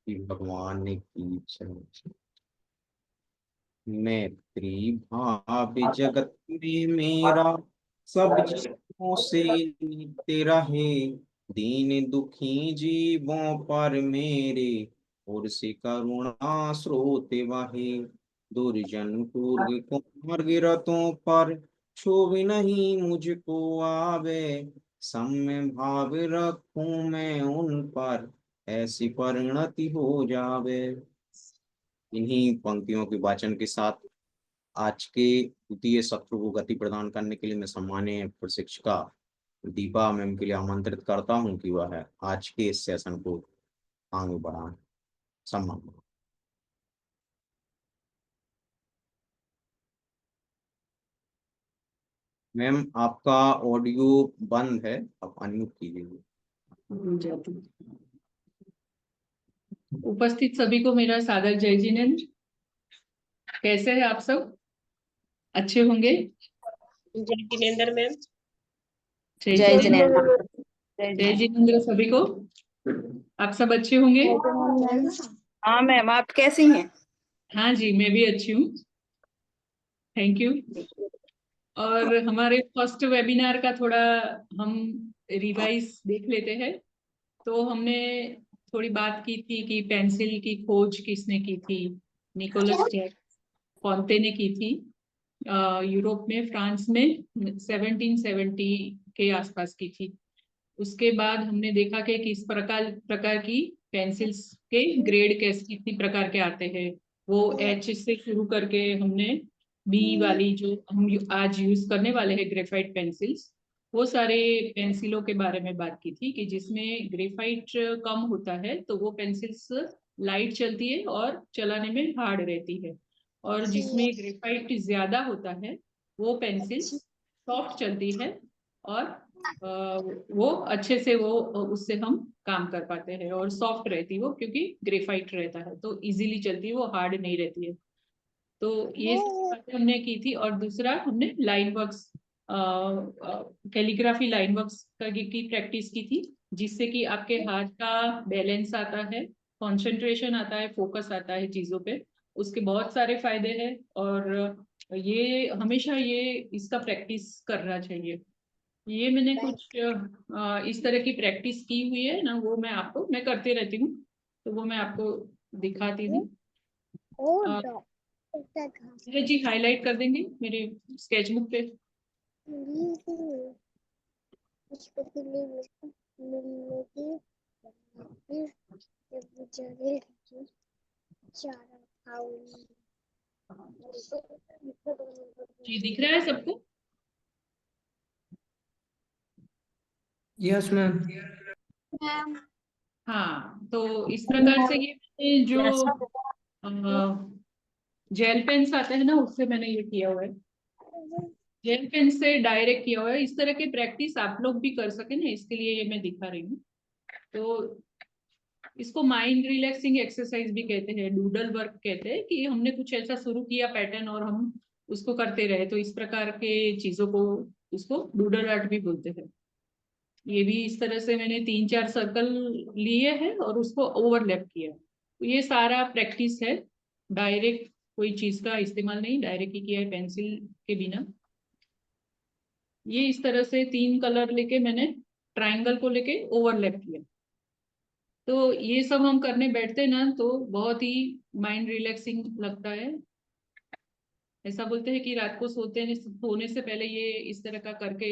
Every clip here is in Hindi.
कि भगवान की जय। मैत्री भाव जगत में मेरा, सब जीवों से नित्य रहे। दीन दुखी जीवों पर मेरे, और से करुणा स्रोत वहे। दुर्जन पूर्व को मार्ग रतों पर, क्षोभ नहीं मुझको आवे। सम्य भाव रखूं मैं उन पर, ऐसी परिणति हो जावे। इन्हीं पंक्तियों के वाचन के साथ आज के द्वितीय सत्र को गति प्रदान करने के लिए मैं सम्मानीय प्रशिक्षिका दीपा मैम के लिए आमंत्रित करता हूं कि वह आज के इस सेशन को आगे बढ़ाएं। सम्मान। मैम आपका ऑडियो बंद है, आप अनम्यूट कीजिए। उपस्थित सभी को मेरा सादर जय जिनेन्द्र। कैसे हैं आप सब? अच्छे होंगे। जय जिनेन्द्र मैम। जय जिनेन्द्र। जय जिनेन्द्र सभी को। आप सब अच्छे होंगे। हाँ मैम, आप कैसी हैं? हाँ जी, मैं भी अच्छी हूँ, थैंक यू। और हमारे फर्स्ट वेबिनार का थोड़ा हम रिवाइज देख लेते हैं। तो हमने थोड़ी बात की थी कि पेंसिल की खोज किसने की थी। निकोलस फोंते ने की थी, यूरोप में, फ्रांस में 1770 के आसपास की थी। उसके बाद हमने देखा कि किस प्रकार प्रकार की पेंसिल्स के ग्रेड कितनी प्रकार के आते हैं। वो एच से शुरू करके हमने बी वाली जो हम आज यूज करने वाले हैं ग्रेफाइट पेंसिल्स, वो सारे पेंसिलों के बारे में बात की थी कि जिसमें ग्रेफाइट कम होता है तो वो पेंसिल्स लाइट चलती है और चलाने में हार्ड रहती है, और जिसमें ग्रेफाइट ज्यादा होता है वो पेंसिल्स सॉफ्ट चलती है और वो अच्छे से वो उससे हम काम कर पाते हैं, और सॉफ्ट रहती है वो क्योंकि ग्रेफाइट रहता है तो इजीली चलती है, वो हार्ड नहीं रहती है। तो ये बातें हमने की थी। और दूसरा हमने line works, calligraphy line works की प्रैक्टिस की थी, जिससे कि आपके हाथ का बैलेंस आता है, कंसंट्रेशन आता है, फोकस आता है चीजों पे। उसके बहुत सारे फायदे हैं, और ये हमेशा ये इसका प्रैक्टिस करना चाहिए। ये मैंने कुछ इस तरह की प्रैक्टिस की हुई है ना, वो मैं करते रहती हूँ, तो वो मैं आपको दिखाती हूँ। जी हाईलाइट कर देंगे मेरे स्केचबुक पे। जी दिख रहा है सबको? Yes ma'am. हाँ, तो इस प्रकार से ये जो जेल पेन्स आते हैं ना, उससे मैंने ये किया हुआ है। जेल पेन से डायरेक्ट किया हुआ है। इस तरह की प्रैक्टिस आप लोग भी कर सके ना, इसके लिए ये मैं दिखा रही हूँ। तो इसको माइंड रिलैक्सिंग एक्सरसाइज भी कहते हैं, डूडल वर्क कहते हैं, कि हमने कुछ ऐसा शुरू किया पैटर्न और हम उसको करते रहे, तो इस प्रकार के चीजों को उसको डूडल आर्ट भी बोलते हैं। ये भी इस तरह से मैंने 3-4 सर्कल लिए हैं और उसको ओवरलैप किया। तो ये सारा प्रैक्टिस है, डायरेक्ट कोई चीज का इस्तेमाल नहीं, डायरेक्ट ही किया है पेंसिल के बिना। ये इस तरह से 3 कलर लेके मैंने ट्राइंगल को लेके ओवरलैप किया। तो ये सब हम करने बैठते ना तो बहुत ही माइंड रिलैक्सिंग लगता है। ऐसा बोलते हैं कि रात को सोने से पहले ये इस तरह का करके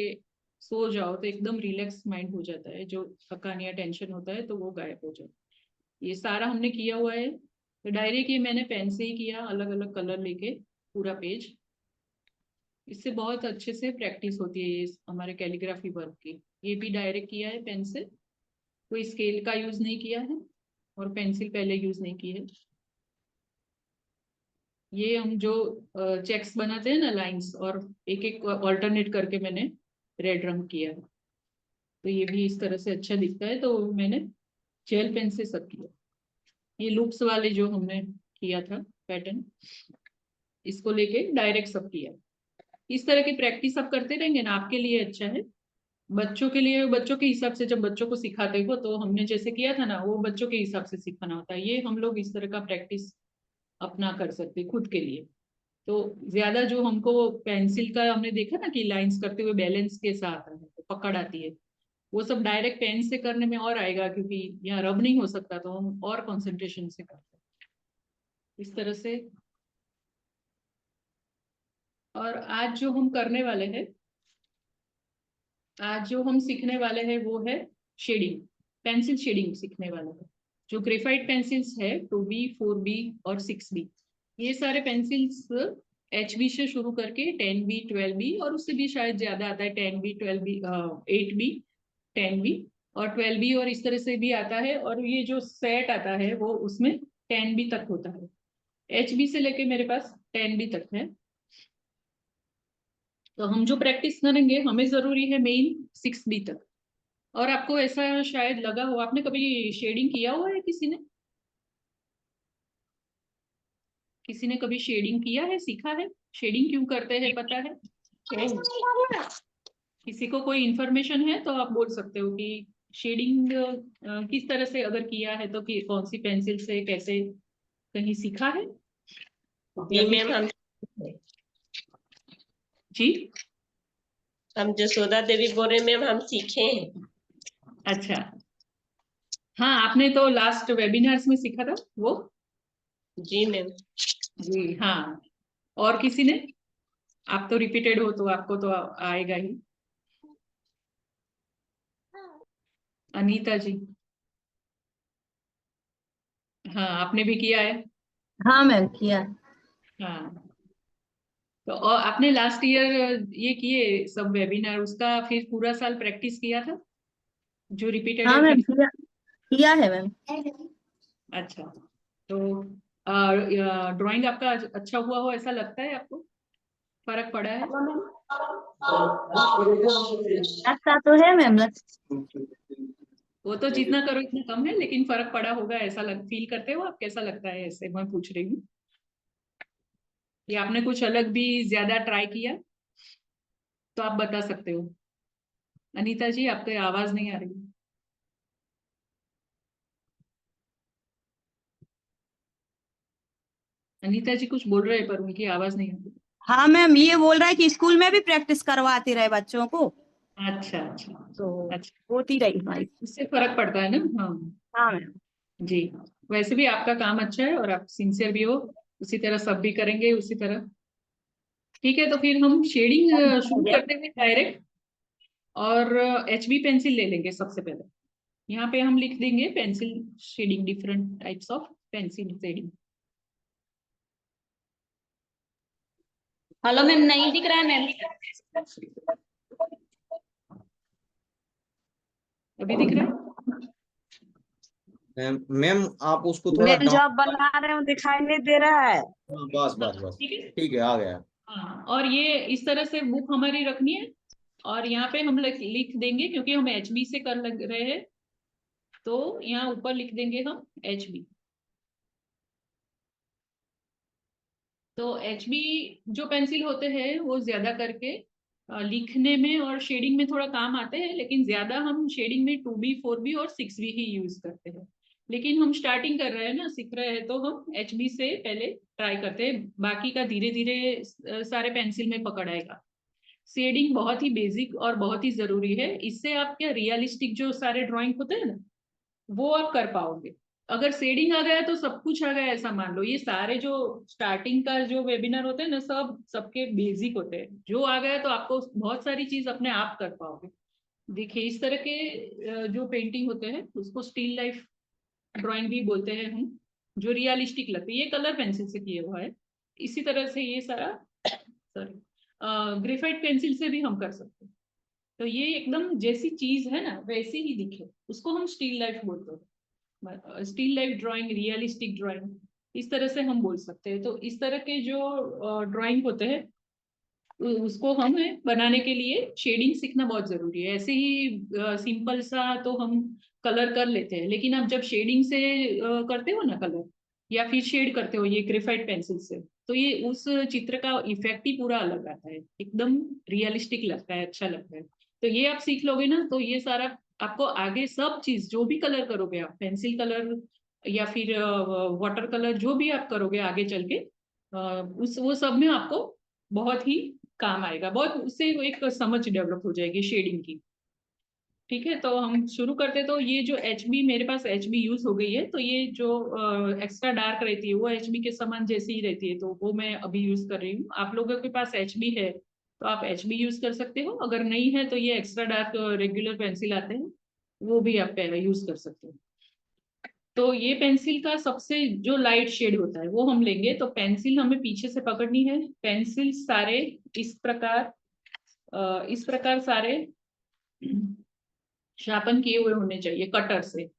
सो जाओ तो एकदम रिलैक्स माइंड हो जाता है, जो थकान या टेंशन होता है तो वो गायब हो जाता है। ये सारा हमने किया हुआ है। तो डायरी की मैंने पेन से ही किया, अलग अलग कलर लेके पूरा पेज। इससे बहुत अच्छे से प्रैक्टिस होती है ये हमारे कैलीग्राफी वर्क की। ये भी डायरेक्ट किया है पेन से, कोई स्केल का यूज नहीं किया है और पेंसिल पहले यूज नहीं की है। ये हम जो चेक्स बनाते हैं ना, लाइंस, और एक एक ऑल्टरनेट करके मैंने रेड रंग किया है, तो ये भी इस तरह से अच्छा दिखता है। तो मैंने जेल पेन से सब किया। ये लूप्स वाले जो हमने किया था पैटर्न, इसको लेके डायरेक्ट सब किया। इस तरह की प्रैक्टिस आप करते रहेंगे ना, आपके लिए अच्छा है। बच्चों के लिए, बच्चों के हिसाब से जब बच्चों को सिखाते हो तो हमने जैसे किया था ना, वो बच्चों के हिसाब से सिखाना होता है। ये हम लोग इस तरह का प्रैक्टिस अपना कर सकते हैं खुद के लिए। तो ज्यादा जो हमको पेंसिल का हमने देखा ना कि लाइंस करते हुए बैलेंस के साथ तो पकड़ आती है, वो सब डायरेक्ट पेन से करने में और आएगा, क्योंकि यहाँ रब नहीं हो सकता, तो हम और कंसंट्रेशन से करते हैं इस तरह से। और आज जो हम करने वाले हैं, आज जो हम सीखने वाले हैं वो है शेडिंग, पेंसिल शेडिंग सीखने वाले हैं। जो ग्रेफाइट पेंसिल्स है 2B 4B और 6B, ये सारे पेंसिल्स HB से शुरू करके 10B 12B और उससे भी शायद ज्यादा आता है, 10B 12B 8B 10B और 12B और इस तरह से भी आता है। और ये जो सेट आता है वो उसमें 10B तक होता है। HB से लेके मेरे पास 10B तक है। तो हम जो प्रैक्टिस करेंगे हमें जरूरी है मेन 6B तक। और आपको ऐसा शायद लगा हो, आपने कभी शेडिंग किया हुआ है? किसी ने कभी शेडिंग किया है, सीखा है? शेडिंग क्यों करते हैं पता है? किसी को कोई इंफॉर्मेशन है तो आप बोल सकते हो कि शेडिंग किस तरह से अगर किया है तो कि कौन सी पेंसिल से कैसे, कहीं सीखा है? जी मैम, जी हम जसोदा देवी बोल रहे मैम, हम सीखे हैं। अच्छा, हाँ आपने तो लास्ट वेबिनार्स में सीखा था वो। जी मैम। जी हाँ, और किसी ने? आप तो रिपीटेड हो तो आपको तो आएगा ही। अनीता जी, हाँ आपने भी किया है। हाँ मैम किया। हाँ, तो और आपने लास्ट ईयर ये किए सब वेबिनार, उसका फिर पूरा साल प्रैक्टिस किया था जो रिपीटेड हाँ है मैम फिर? किया, किया है मैम। अच्छा, तो ड्राइंग आपका अच्छा हुआ हो ऐसा लगता है आपको? फर्क पड़ा है? लगता तो है मैम। वो तो जितना करो इतना कम है, लेकिन फर्क पड़ा होगा ऐसा फील करते हो आप? कैसा लगता है ऐसे मैं पूछ रही हूँ, कि आपने कुछ अलग भी ज्यादा ट्राई किया तो आप बता सकते हो। अनीता जी आपकी आवाज नहीं आ रही। अनीता जी कुछ बोल रहे हैं पर उनकी आवाज नहीं आ रही। हाँ मैम, ये बोल रहा है कि स्कूल में भी प्रैक्टिस करवाते रहे बच्चों को, अच्छा अच्छा। तो अच्छा, होती रही हमारी। उससे फर्क पड़ता है ना? हाँ हाँ मैम। जी। वैसे भी आपका काम अच्छा है और आप सिंसियर भी हो, उसी तरह सब भी करेंगे उसी तरह। ठीक है, तो फिर हम शेडिंग शुरू करते हैं डायरेक्ट। और HB पेंसिल ले लेंगे सबसे पहले। यहाँ पे हम लिख देंगे pencil shading, different types of pencil shading. Hello ma'am, नहीं दिख रहा है मैम। अभी दिख रहा है? मैम आप उसको थोड़ा मैम जो डाउन। आप बना रहे हो दिखाई नहीं दे रहा है। हाँ, बस हाँ बस बस। ठीक है। ठीक है, आ गया। हाँ, और ये इस तरह से बुक हमारी रखनी है। और यहाँ पे हम लिख देंगे, क्योंकि हम HB से कर लग रहे हैं, तो यहाँ ऊपर लिख देंगे हम HB। तो HB जो पेंसिल होते हैं वो ज्यादा करके लिखने में और शेडिंग में थोड़ा काम आते हैं, लेकिन ज्यादा हम शेडिंग में 2B 4B और 6B ही यूज करते हैं। लेकिन हम स्टार्टिंग कर रहे हैं ना, सीख रहे हैं, तो हम HB से पहले ट्राई करते हैं, बाकी का धीरे धीरे सारे पेंसिल में पकड़ आएगा। शेडिंग बहुत ही बेसिक और बहुत ही जरूरी है, इससे आप क्या रियलिस्टिक जो सारे ड्राइंग होते हैं ना वो आप कर पाओगे। अगर शेडिंग आ गया तो सब कुछ आ गया ऐसा मान लो। ये सारे जो स्टार्टिंग का जो वेबिनार होते हैं ना, सब सबके बेसिक होते हैं, जो आ गया तो आपको बहुत सारी चीज अपने आप कर पाओगे। देखिए इस तरह के जो पेंटिंग होते हैं उसको स्टिल लाइफ ड्राइंग भी बोलते हैं हम, जो रियलिस्टिक लगती है। ये कलर पेंसिल से किया हुआ है। इसी तरह से ये सारा सॉरी ग्रेफाइट पेंसिल से भी हम कर सकते हैं। तो ये एकदम जैसी चीज है ना वैसी ही दिखे, उसको हम स्टिल लाइफ बोलते हैं। Still life drawing, realistic drawing, इस तरह से हम बोल सकते हैं। तो इस तरह के जो ड्राइंग होते हैं उसको हमें बनाने के लिए शेडिंग सीखना बहुत जरूरी है। ऐसे ही सिंपल सा तो हम कलर कर लेते हैं, लेकिन आप जब शेडिंग से करते हो ना कलर, या फिर शेड करते हो ये ग्रेफाइट पेंसिल से, तो ये उस चित्र का इफेक्ट ही पूरा अलग आता है, एकदम रियलिस्टिक लगता है, अच्छा लगता है। तो ये आप सीख लोगे ना, तो ये सारा आपको आगे सब चीज जो भी कलर करोगे आप, पेंसिल कलर या फिर वाटर कलर, जो भी आप करोगे आगे चल के उस वो सब में आपको बहुत ही काम आएगा, बहुत उससे एक समझ डेवलप हो जाएगी शेडिंग की। ठीक है, तो हम शुरू करते। तो ये जो HB मेरे पास HB यूज हो गई है, तो ये जो एक्स्ट्रा डार्क रहती है वो HB के समान जैसी ही रहती है, तो वो मैं अभी यूज कर रही हूँ। आप लोगों के पास HB है तो आप HB यूज कर सकते हो, अगर नहीं है तो ये एक्स्ट्रा डार्क रेगुलर पेंसिल आते हैं, वो भी आप यूज कर सकते हो। तो ये पेंसिल का सबसे जो लाइट शेड होता है वो हम लेंगे। तो पेंसिल हमें पीछे से पकड़नी है, पेंसिल सारे इस प्रकार सारे शार्पन किए हुए होने चाहिए कटर से।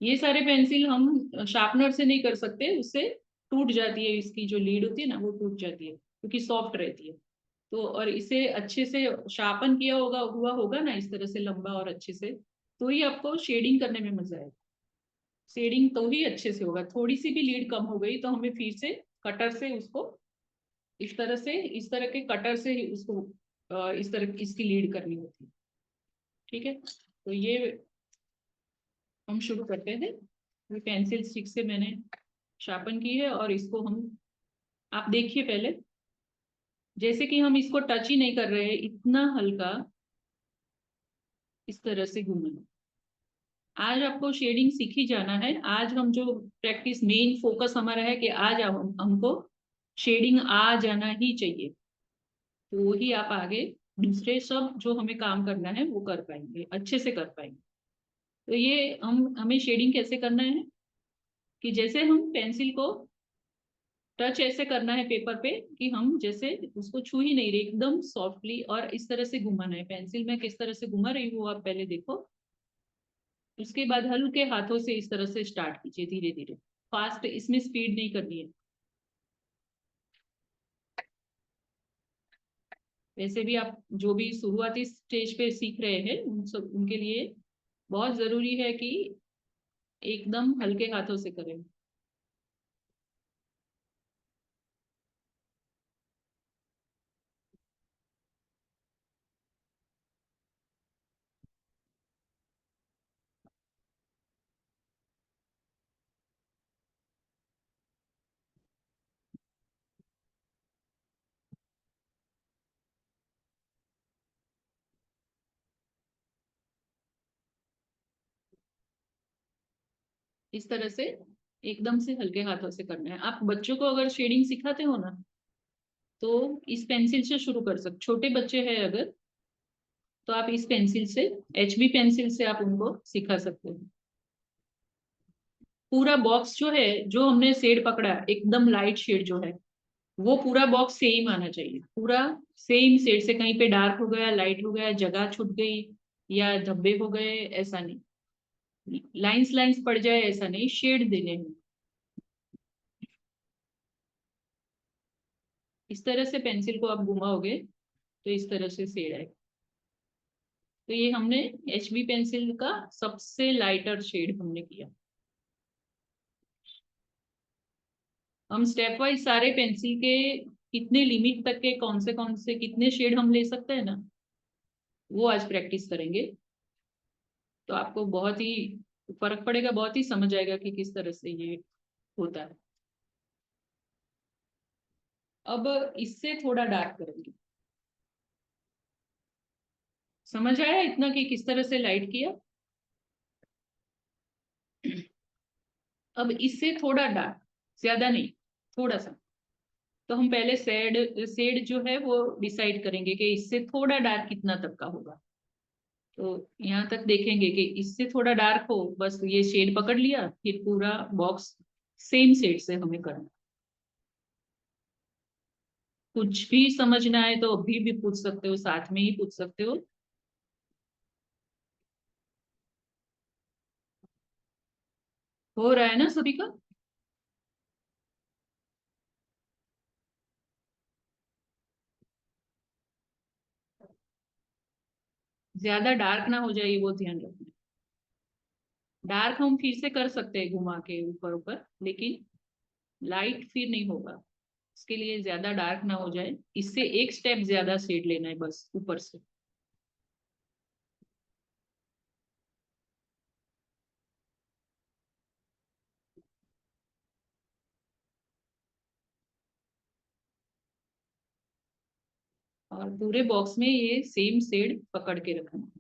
ये सारे पेंसिल हम शार्पनर से नहीं कर सकते, उससे टूट जाती है, इसकी जो लीड होती है ना वो टूट जाती है क्योंकि सॉफ्ट रहती है। तो और इसे अच्छे से शार्पन किया हुआ होगा ना इस तरह से लंबा और अच्छे से, तो ही आपको शेडिंग करने में मजा आएगा। शेडिंग तो ही अच्छे से होगा। थोड़ी सी भी लीड कम हो गई तो हमें फिर से कटर से उसको इस तरह के कटर से ही उसको इस तरह इसकी लीड करनी होती है। ठीक है, तो ये हम शुरू करते हैं। पेंसिल स्टिक से मैंने शार्पन की है और इसको हम, आप देखिए पहले, जैसे कि हम इसको टच ही नहीं कर रहे हैं, इतना हल्का इस तरह से घूमना। आज आपको शेडिंग सीख ही जाना है। आज हम जो प्रैक्टिस, मेन फोकस हमारा है कि आज हमको शेडिंग आ जाना ही चाहिए, तो वही आप आगे दूसरे सब जो हमें काम करना है वो कर पाएंगे, अच्छे से कर पाएंगे। तो ये हमें शेडिंग कैसे करना है कि जैसे हम पेंसिल को टच ऐसे करना है पेपर पे कि हम जैसे उसको छू ही नहीं रहे, एकदम सॉफ्टली, और इस तरह से घुमाना है। पेंसिल में किस तरह से घुमा रही हूँ आप पहले देखो, उसके बाद हल्के हाथों से इस तरह से स्टार्ट कीजिए, धीरे धीरे, फास्ट, इसमें स्पीड नहीं करनी है। वैसे भी आप जो भी शुरुआती स्टेज पे सीख रहे हैं उनके लिए बहुत जरूरी है कि एकदम हल्के हाथों से करें। इस तरह से एकदम से हल्के हाथों से करना है। आप बच्चों को अगर शेडिंग सिखाते हो ना तो इस पेंसिल से शुरू कर सकते, छोटे बच्चे हैं अगर, तो आप इस पेंसिल से, HB पेंसिल से आप उनको सिखा सकते हो। पूरा बॉक्स जो है, जो हमने शेड पकड़ा एकदम लाइट शेड जो है, वो पूरा बॉक्स सेम आना चाहिए, पूरा सेम शेड से। कहीं पे डार्क हो गया, लाइट हो गया, जगह छूट गई या धब्बे हो गए, ऐसा नहीं, लाइंस लाइंस पड़ जाए ऐसा नहीं, शेड देने हैं। इस तरह से पेंसिल को आप घुमाओगे तो इस तरह से शेड आएगा। तो ये हमने HB पेंसिल का सबसे लाइटर शेड हमने किया। हम स्टेप वाइज सारे पेंसिल के कितने लिमिट तक के कौन से कितने शेड हम ले सकते हैं ना, वो आज प्रैक्टिस करेंगे। तो आपको बहुत ही फर्क पड़ेगा, बहुत ही समझ आएगा कि किस तरह से ये होता है। अब इससे थोड़ा डार्क करेंगे। समझ आया इतना कि किस तरह से लाइट किया। अब इससे थोड़ा डार्क, ज्यादा नहीं, थोड़ा सा। तो हम पहले शेड शेड जो है वो डिसाइड करेंगे कि इससे थोड़ा डार्क कितना तक का होगा। तो यहाँ तक देखेंगे कि इससे थोड़ा डार्क हो, बस ये शेड पकड़ लिया, फिर पूरा बॉक्स सेम शेड से हमें करना। कुछ भी समझना है तो अभी भी पूछ सकते हो, साथ में ही पूछ सकते हो। हो रहा है ना सभी का? ज्यादा डार्क ना हो जाए वो ध्यान रखना। डार्क हम फिर से कर सकते हैं घुमा के ऊपर ऊपर, लेकिन लाइट फिर नहीं होगा। इसके लिए ज्यादा डार्क ना हो जाए, इससे एक स्टेप ज्यादा शेड लेना है बस ऊपर से। और पूरे बॉक्स में ये सेम शेड पकड़ के रखना।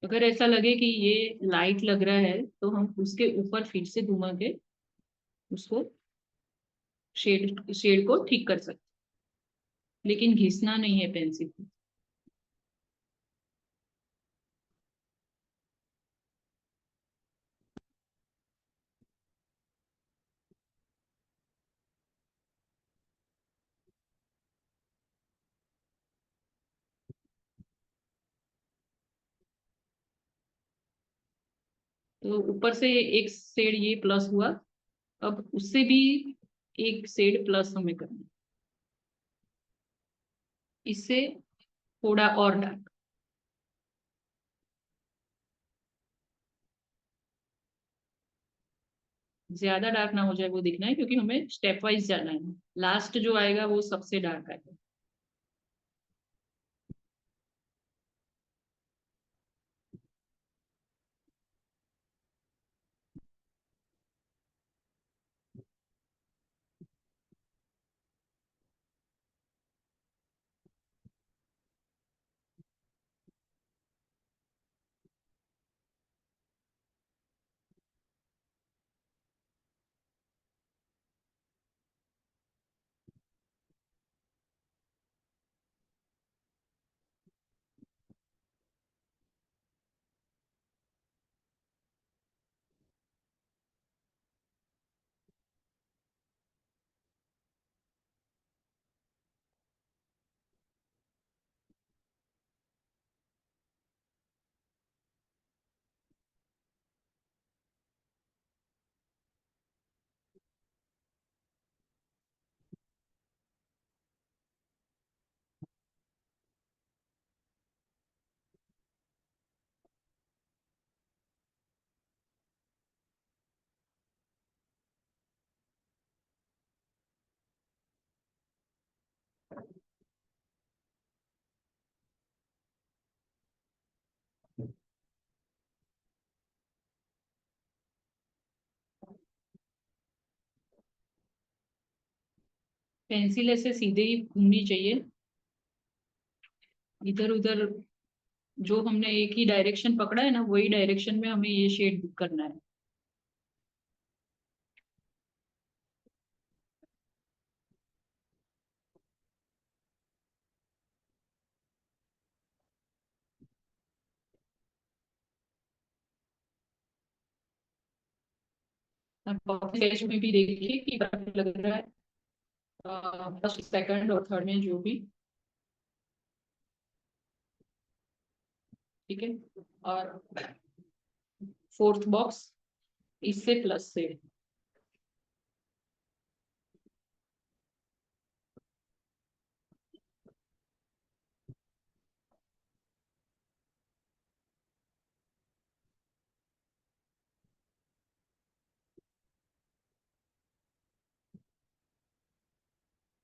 अगर ऐसा लगे कि ये लाइट लग रहा है तो हम उसके ऊपर फिर से घुमा के उसको शेड शेड को ठीक कर सकते, लेकिन घिसना नहीं है पेंसिल को। तो ऊपर से एक शेड ये प्लस हुआ, अब उससे भी एक शेड प्लस हमें करना है, इससे थोड़ा और डार्क। ज्यादा डार्क ना हो जाए वो दिखना है, क्योंकि हमें स्टेप वाइज जाना है। लास्ट जो आएगा वो सबसे डार्क आएगा। पेंसिल ऐसे सीधे ही घूमनी चाहिए, इधर उधर जो हमने एक ही डायरेक्शन पकड़ा है ना, वही डायरेक्शन में हमें ये शेड करना है। स्केच में भी देखिए कि perfect लग रहा है, फर्स्ट सेकंड और थर्ड में जो भी। ठीक है, और फोर्थ बॉक्स इससे प्लस से।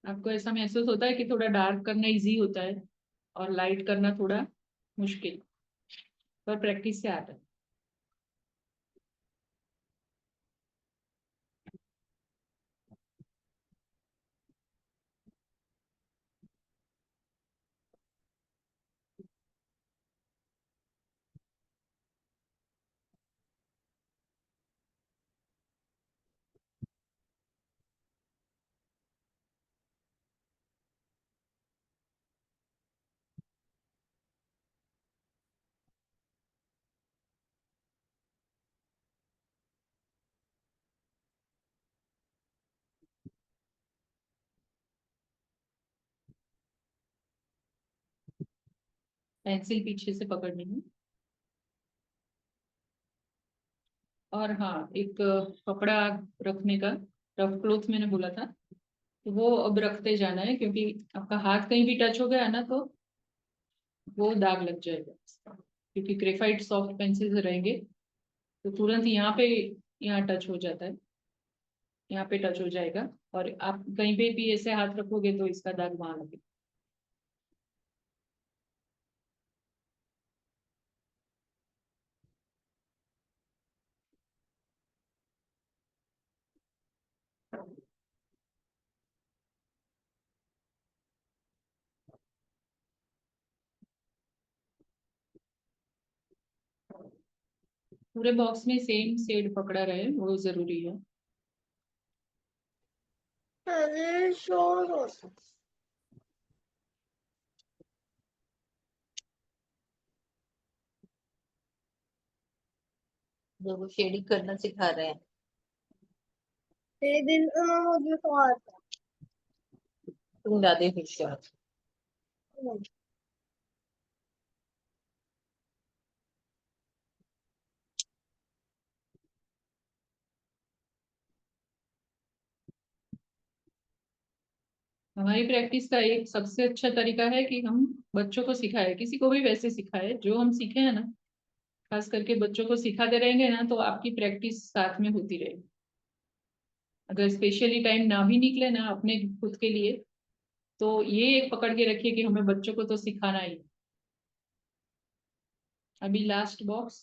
आपको ऐसा महसूस होता है कि थोड़ा डार्क करना इजी होता है और लाइट करना थोड़ा मुश्किल, पर प्रैक्टिस से आता है। पेंसिल पीछे से पकड़नी है। और हाँ, एक कपड़ा रखने का, रफ क्लोथ मैंने बोला था, तो वो अब रखते जाना है, क्योंकि आपका हाथ कहीं भी टच हो गया ना तो वो दाग लग जाएगा इसका। क्योंकि ग्रेफाइट सॉफ्ट पेंसिल रहेंगे तो तुरंत यहाँ पे, यहाँ टच हो जाता है, यहाँ पे टच हो जाएगा, और आप कहीं पे भी ऐसे हाथ रखोगे तो इसका दाग वहां लगेगा। पूरे बॉक्स में सेम शेड पकड़ा रहे वो जरूरी है। अरे शोर हो रहा है। जो वो शेडिंग करना सिखा रहे हैं। तेरे दिन मुझे तो आता तुम ज्यादा होशियार। है। हमारी प्रैक्टिस का एक सबसे अच्छा तरीका है कि हम बच्चों को सिखाए, किसी को भी वैसे सिखाए जो हम सीखे हैं ना, खास करके बच्चों को सिखाते रहेंगे ना तो आपकी प्रैक्टिस साथ में होती रहेगी। अगर स्पेशली टाइम ना भी निकले ना अपने खुद के लिए, तो ये एक पकड़ के रखिए कि हमें बच्चों को तो सिखाना ही है। अभी लास्ट बॉक्स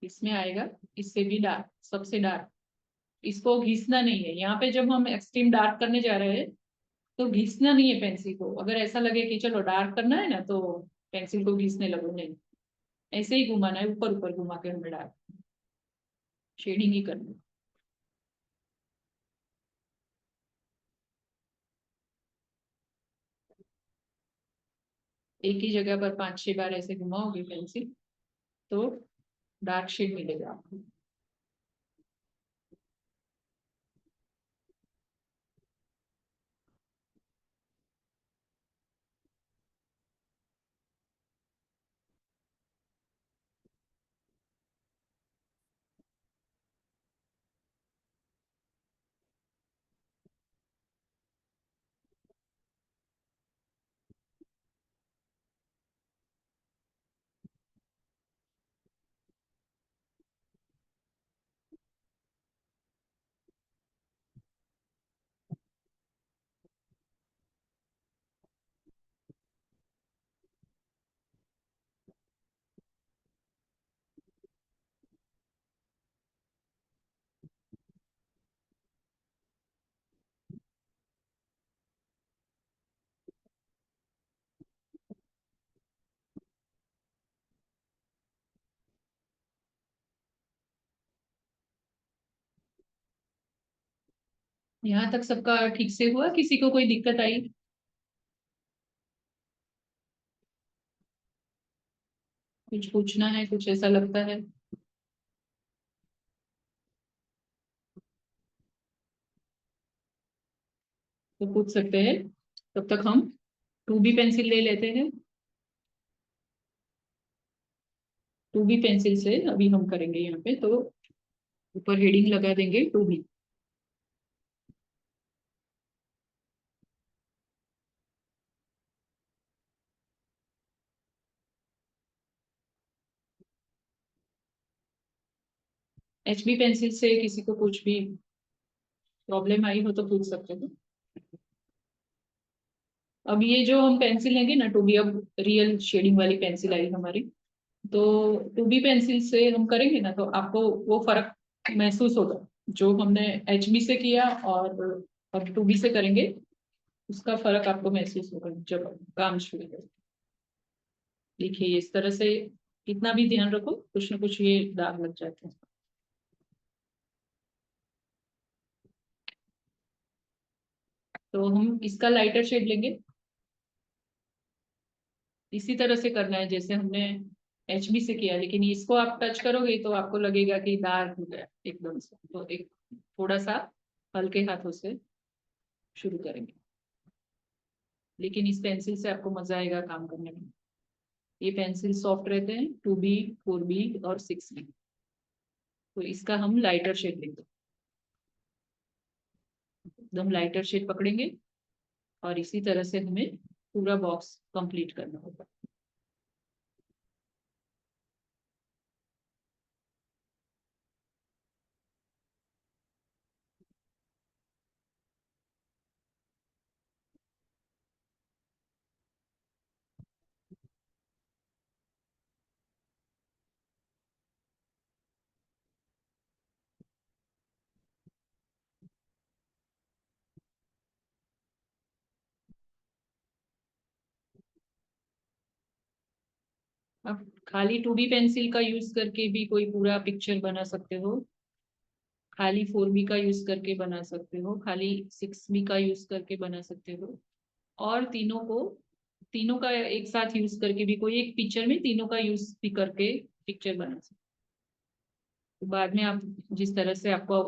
इसमें आएगा, इससे भी डार्क, सबसे डार्क। इसको घिसना नहीं है, यहाँ पे जब हम एक्सट्रीम डार्क करने जा रहे हैं तो घिसना नहीं है पेंसिल को। अगर ऐसा लगे कि चलो डार्क करना है ना तो पेंसिल को घिसने लगो, नहीं, ऐसे ही घुमाना है, ऊपर ऊपर घुमा के हमें डार्क शेडिंग ही करनी है। एक ही जगह पर 5-6 बार ऐसे घुमाओगे पेंसिल तो डार्क शेड मिलेगा आपको। यहाँ तक सबका ठीक से हुआ, किसी को कोई दिक्कत आई? कुछ पूछना है, कुछ ऐसा लगता है तो पूछ सकते हैं। तब तक हम 2B पेंसिल ले लेते हैं। 2B पेंसिल से अभी हम करेंगे यहाँ पे, तो ऊपर हेडिंग लगा देंगे 2B। HB पेंसिल से किसी को कुछ भी प्रॉब्लम आई हो तो पूछ सकते हो। अब ये जो हम पेंसिल लेंगे ना 2B, अब रियल शेडिंग वाली पेंसिल आई हमारी, तो 2B पेंसिल से हम करेंगे ना तो आपको वो फर्क महसूस होगा। जो हमने HB से किया और अब 2B से करेंगे, उसका फर्क आपको महसूस होगा जब काम शुरू करें। देखिए इस तरह से कितना भी ध्यान रखो, कुछ ना कुछ ये दाग लग जाते हैं। तो हम इसका लाइटर शेड लेंगे, इसी तरह से करना है जैसे हमने HB से किया, लेकिन इसको आप टच करोगे तो आपको लगेगा कि डार्क हो गया एकदम से। तो एक थोड़ा सा हल्के हाथों से शुरू करेंगे, लेकिन इस पेंसिल से आपको मजा आएगा काम करने में। ये पेंसिल सॉफ्ट रहते हैं, 2B, 4B और 6B। तो इसका हम लाइटर शेड लेंगे, एकदम लाइटर शेड पकड़ेंगे और इसी तरह से हमें पूरा बॉक्स कंप्लीट करना होगा। अब खाली 2B पेंसिल का यूज करके भी कोई पूरा पिक्चर बना सकते हो, खाली 4B का यूज करके बना सकते हो, खाली 6B का यूज करके बना सकते हो, और तीनों का एक साथ यूज करके भी कोई एक पिक्चर में तीनों का यूज भी करके पिक्चर बना सकते हो। तो बाद में आप जिस तरह से आपको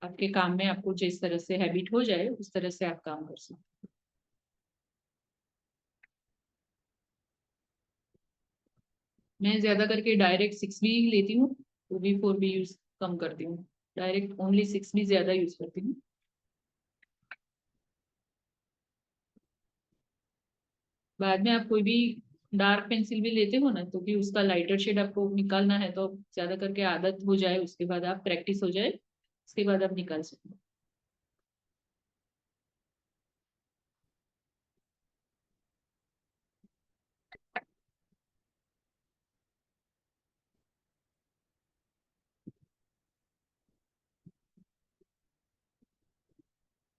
आपके काम में आपको जिस तरह से हैबिट हो जाए उस तरह से आप काम कर सकते हो। मैं ज्यादा करके डायरेक्ट 6B लेती हूँ, 2B 4B यूज कम करती हूँ, डायरेक्ट ओनली 6B ज्यादा यूज करती हूँ। बाद में आप कोई भी डार्क पेंसिल भी लेते हो ना, तो भी उसका लाइटर शेड आपको निकालना है तो ज्यादा करके आदत हो जाए, उसके बाद आप प्रैक्टिस हो जाए, उसके बाद आप निकाल सकते हो।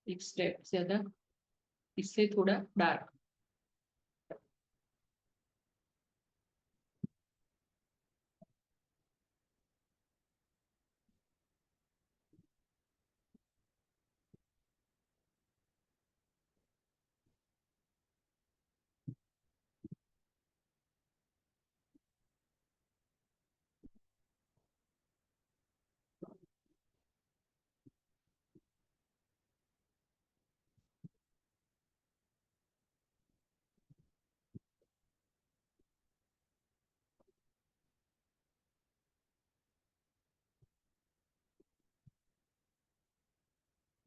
एक स्टेप ज्यादा, इससे थोड़ा डार्क।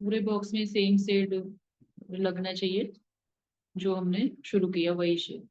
पूरे बॉक्स में सेम शेड लगना चाहिए, जो हमने शुरू किया वही शेड।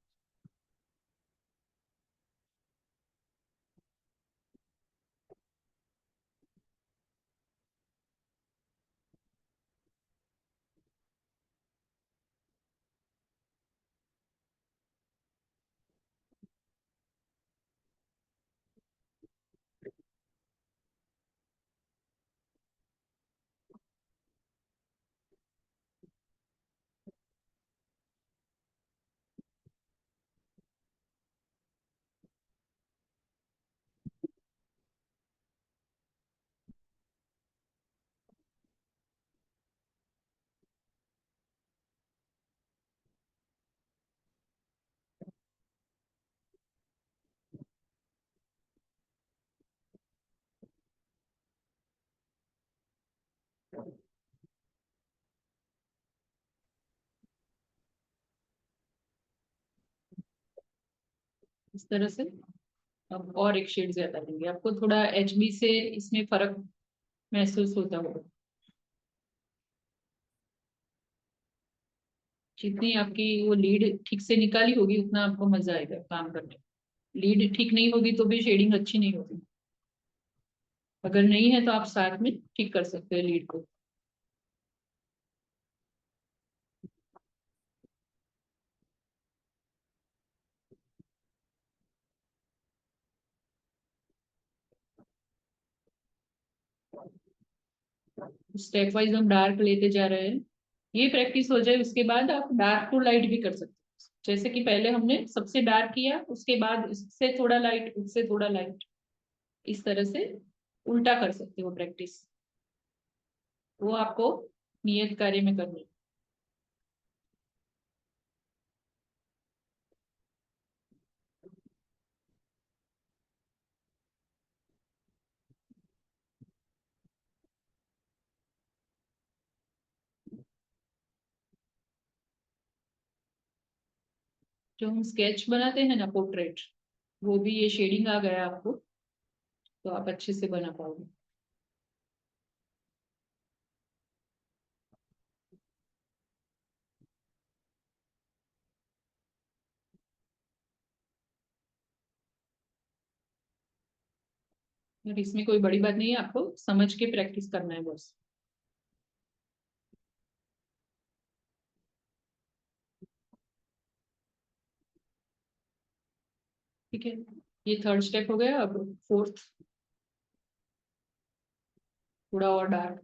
इस तरह से अब और एक शेड ज्यादा लेंगे, आपको थोड़ा HB से इसमें फर्क महसूस होता होगा। जितनी आपकी वो लीड ठीक से निकाली होगी उतना आपको मजा आएगा काम करने में। लीड ठीक नहीं होगी तो भी शेडिंग अच्छी नहीं होगी। अगर नहीं है तो आप साथ में ठीक कर सकते हैं लीड को। स्टेप वाइज हम डार्क लेते जा रहे हैं, ये प्रैक्टिस हो जाए उसके बाद आप डार्क टू लाइट भी कर सकते हैं। जैसे कि पहले हमने सबसे डार्क किया, उसके बाद इससे थोड़ा लाइट, उससे थोड़ा लाइट, इस तरह से उल्टा कर सकते हो प्रैक्टिस। वो आपको नियत कार्य में करनी है। जो हम स्केच बनाते हैं ना पोर्ट्रेट, वो भी ये शेडिंग आ गया आपको। तो आप अच्छे से बना पाओगे। और इसमें कोई बड़ी बात नहीं है, आपको समझ के प्रैक्टिस करना है बस। ठीक है, ये थर्ड स्टेप हो गया। अब फोर्थ, थोड़ा और डार्क।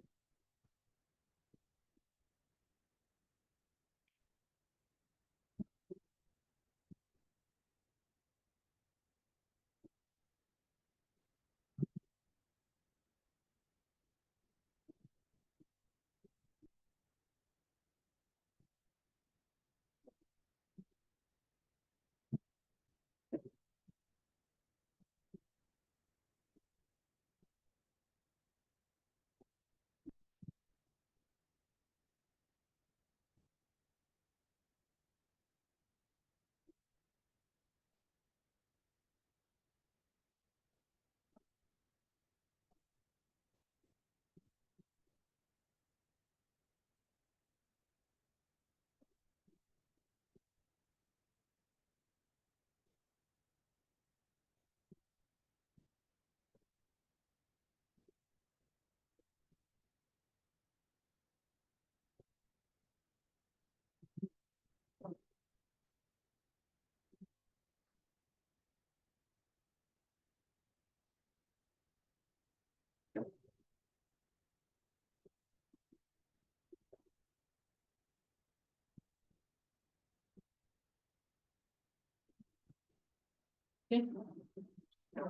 ठीक है,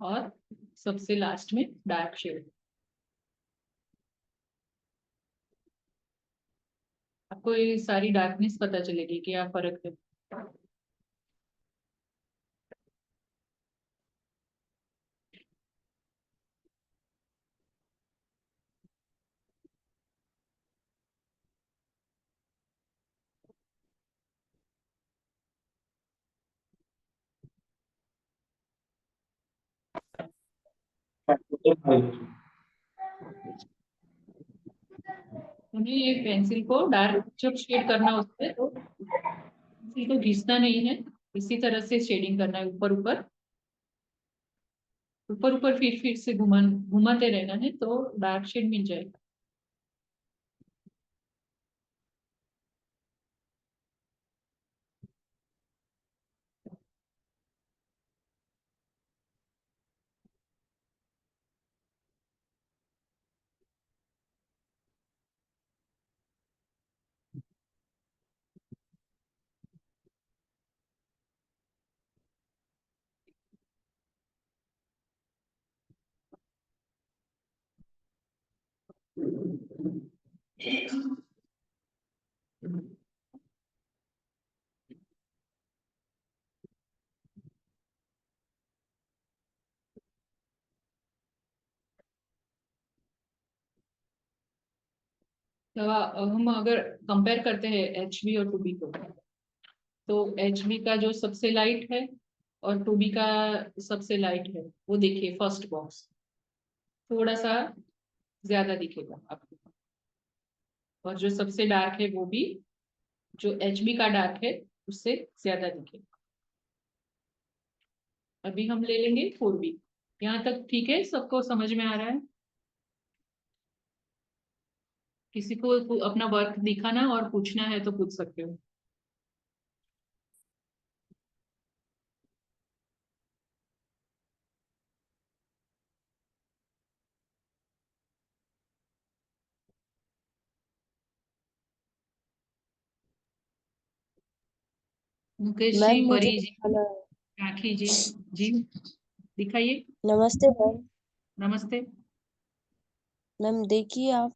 और सबसे लास्ट में डार्क शेड। आपको ये सारी डार्कनेस पता चलेगी कि क्या फर्क है। हमें ये पेंसिल को डार्क जब शेड करना होता है तो पेंसिल को घिसना नहीं है, इसी तरह से शेडिंग करना है। ऊपर ऊपर ऊपर ऊपर फिर से घुमाते रहना है तो डार्क शेड मिल जाएगा। तो हम अगर कंपेयर करते हैं HB और 2B को, तो HB का जो सबसे लाइट है और 2B का सबसे लाइट है, वो देखिए फर्स्ट बॉक्स थोड़ा सा ज्यादा दिखेगा आपको, और जो सबसे डार्क है वो भी जो HB का डार्क है उससे ज्यादा दिखेगा। अभी हम ले लेंगे 4B। यहाँ तक ठीक है, सबको समझ में आ रहा है? किसी को अपना वर्क दिखाना और पूछना है तो पूछ सकते हो। मुकेश जी, मैम मुझे परी जी, दिखाना है। राखी जी, जी दिखाइए। नमस्ते मैम। नमस्ते। मैम देखिए आप।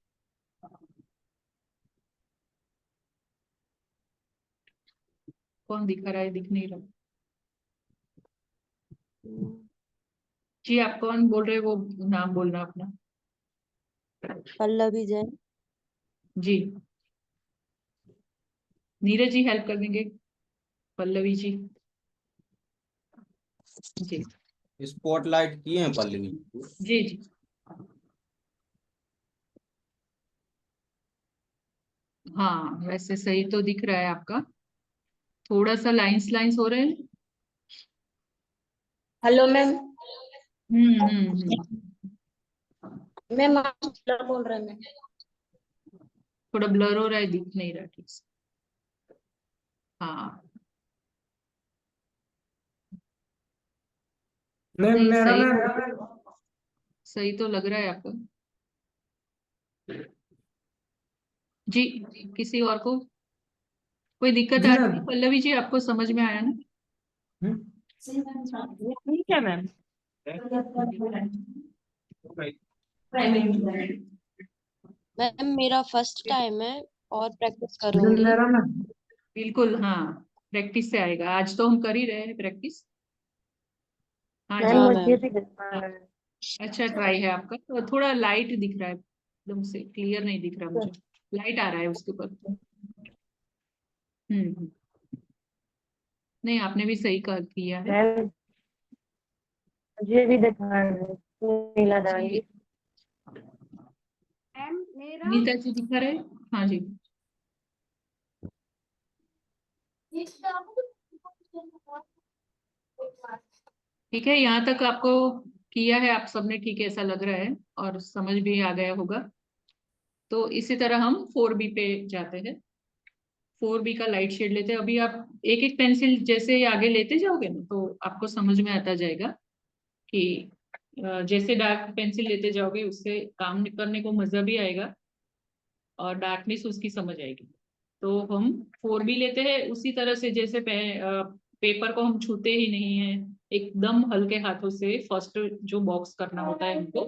कौन दिखा रहा है? दिख नहीं रहा। हम्म, जी आप कौन बोल रहे हैं, वो नाम बोलना अपना। पल्लवी जैन। जी, नीरज जी हेल्प कर देंगे। पल्लवी जी, जी स्पॉटलाइट किए हैं पल्लवी? जी जी। हाँ वैसे सही तो दिख रहा है आपका, थोड़ा सा लाइंस लाइंस हो रहे हैं। Hello ma'am. हम्म। मैम आप बोल रहे हैं मैम। थोड़ा ब्लर हो रहा है, दिख नहीं रहा ठीक से। हाँ नहीं, सही तो लग रहा है आपको। जी। किसी और को कोई दिक्कत आ रही है पल्लवी जी, आपको समझ में आया ना? ठीक है मैम। मैम मेरा फर्स्ट टाइम है और प्रैक्टिस करूंगी। बिल्कुल हाँ, प्रैक्टिस से आएगा, आज तो हम कर ही रहे हैं प्रैक्टिस। हाँ जी। हाँ मैम। अच्छा ट्राई है आपका, तो थोड़ा लाइट दिख रहा है, एकदम से क्लियर नहीं दिख रहा मुझे, लाइट आ रहा है उसके ऊपर। हम्म। नहीं आपने भी सही किया है। मुझे भी दिखा नीला जी। डाली। नीता जी दिखा रहे? हाँ जी। ठीक है, यहाँ तक आपको किया है आप सबने, ठीक है ऐसा लग रहा है, और समझ भी आ गया होगा। तो इसी तरह हम 4B पे जाते हैं। 4B का लाइट शेड लेते हैं। अभी आप एक एक पेंसिल जैसे ही आगे लेते जाओगे ना, तो आपको समझ में आता जाएगा कि जैसे डार्क पेंसिल लेते जाओगे उससे काम करने को मजा भी आएगा, और डार्कनेस उसकी समझ आएगी। तो हम 4B लेते हैं उसी तरह से, जैसे पेपर को हम छूते ही नहीं है, एकदम हल्के हाथों से फर्स्ट जो बॉक्स करना होता है हमको,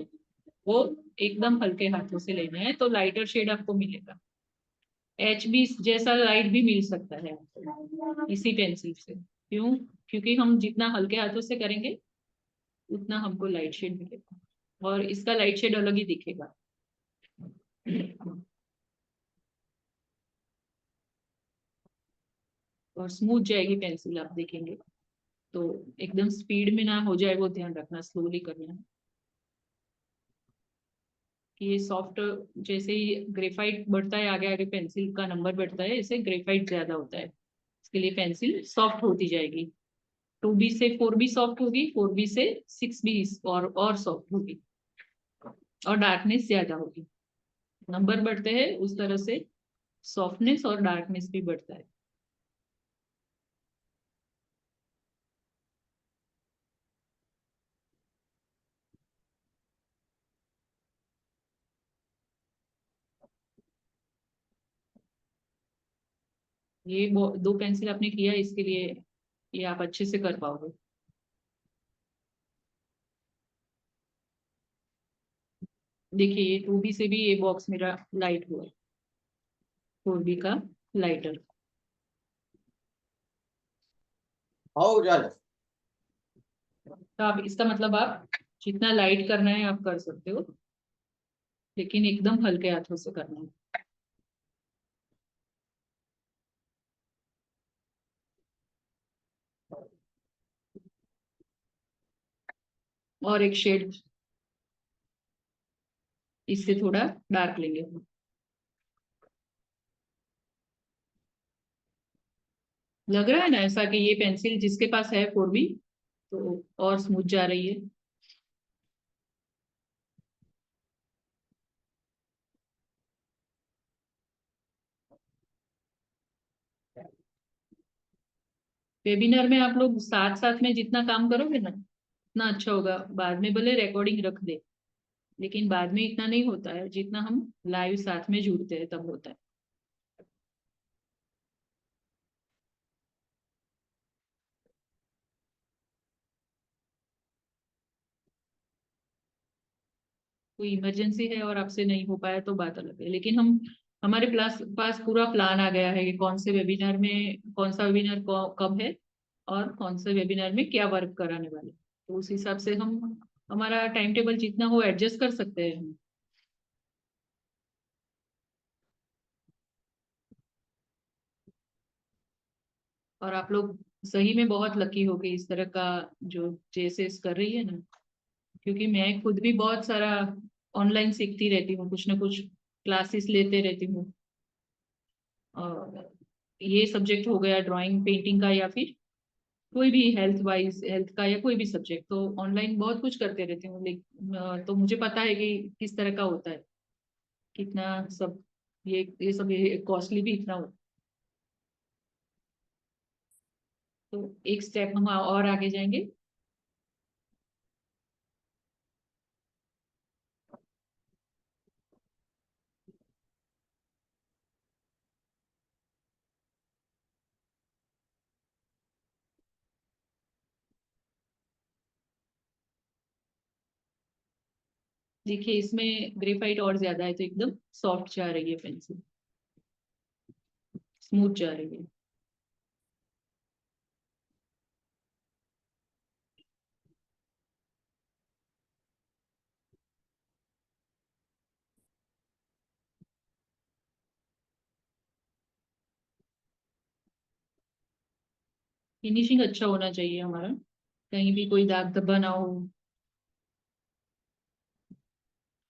वो एकदम हल्के हाथों से लेना है, तो लाइटर शेड आपको मिलेगा। HB जैसा लाइट भी मिल सकता है आपको इसी पेंसिल से। क्यों? क्योंकि हम जितना हल्के हाथों से करेंगे उतना हमको लाइट शेड मिलेगा, और इसका लाइट शेड अलग ही दिखेगा। और स्मूथ जाएगी पेंसिल, आप देखेंगे। तो एकदम स्पीड में ना हो जाए, वो ध्यान रखना, स्लोली करना है कि ये सॉफ्ट, जैसे ही ग्रेफाइट बढ़ता है आगे आगे पेंसिल का नंबर बढ़ता है, ऐसे ग्रेफाइट ज्यादा होता है, इसके लिए पेंसिल सॉफ्ट होती जाएगी। 2B से 4B सॉफ्ट होगी, 4B से 6B और सॉफ्ट होगी, और डार्कनेस ज्यादा होगी। नंबर बढ़ते हैं उस तरह से सॉफ्टनेस और डार्कनेस भी बढ़ता है। ये दो पेंसिल आपने किया, इसके लिए ये आप अच्छे से कर पाओगे। देखिए ये 2B से भी ये बॉक्स मेरा लाइट हुआ है, 4B का लाइटर। आओ जा जा। तो आप इसका मतलब आप जितना लाइट करना है आप कर सकते हो, लेकिन एकदम हल्के हाथों से करना है। और एक शेड इससे थोड़ा डार्क लेंगे हम। लग रहा है ना ऐसा कि ये पेंसिल जिसके पास है 4B, तो और स्मूथ जा रही है। वेबिनार में आप लोग साथ साथ में जितना काम करोगे ना, उतना अच्छा होगा। बाद में भले रिकॉर्डिंग रख दे, लेकिन बाद में इतना नहीं होता है जितना हम लाइव साथ में जुड़ते हैं तब होता है। कोई इमरजेंसी है और आपसे नहीं हो पाया तो बात अलग है, लेकिन हम हमारे पास पूरा प्लान आ गया है कि कौन से वेबिनार में कौन सा वेबिनार कब है, और कौन से वेबिनार में क्या वर्क कराने वाले, तो उस हिसाब से हम हमारा टाइम टेबल जितना हो एडजस्ट कर सकते हैं हम। और आप लोग सही में बहुत लकी हो गई इस तरह का जो जेएसएस कर रही है ना, क्योंकि मैं खुद भी बहुत सारा ऑनलाइन सीखती रहती हूँ, कुछ ना कुछ क्लासेस लेते रहती हूँ। और ये सब्जेक्ट हो गया ड्राइंग पेंटिंग का, या फिर कोई भी हेल्थ वाइज हेल्थ का, या कोई भी सब्जेक्ट, तो ऑनलाइन बहुत कुछ करते रहती हूँ। लेकिन तो मुझे पता है कि किस तरह का होता है, कितना सब ये सब ये कॉस्टली भी इतना होता है। तो एक स्टेप हम और आगे जाएंगे। देखिए इसमें ग्रेफाइट और ज्यादा है, तो एकदम सॉफ्ट जा रही है पेंसिल, स्मूथ जा रही है। फिनिशिंग अच्छा होना चाहिए हमारा, कहीं भी कोई दाग धब्बा ना हो,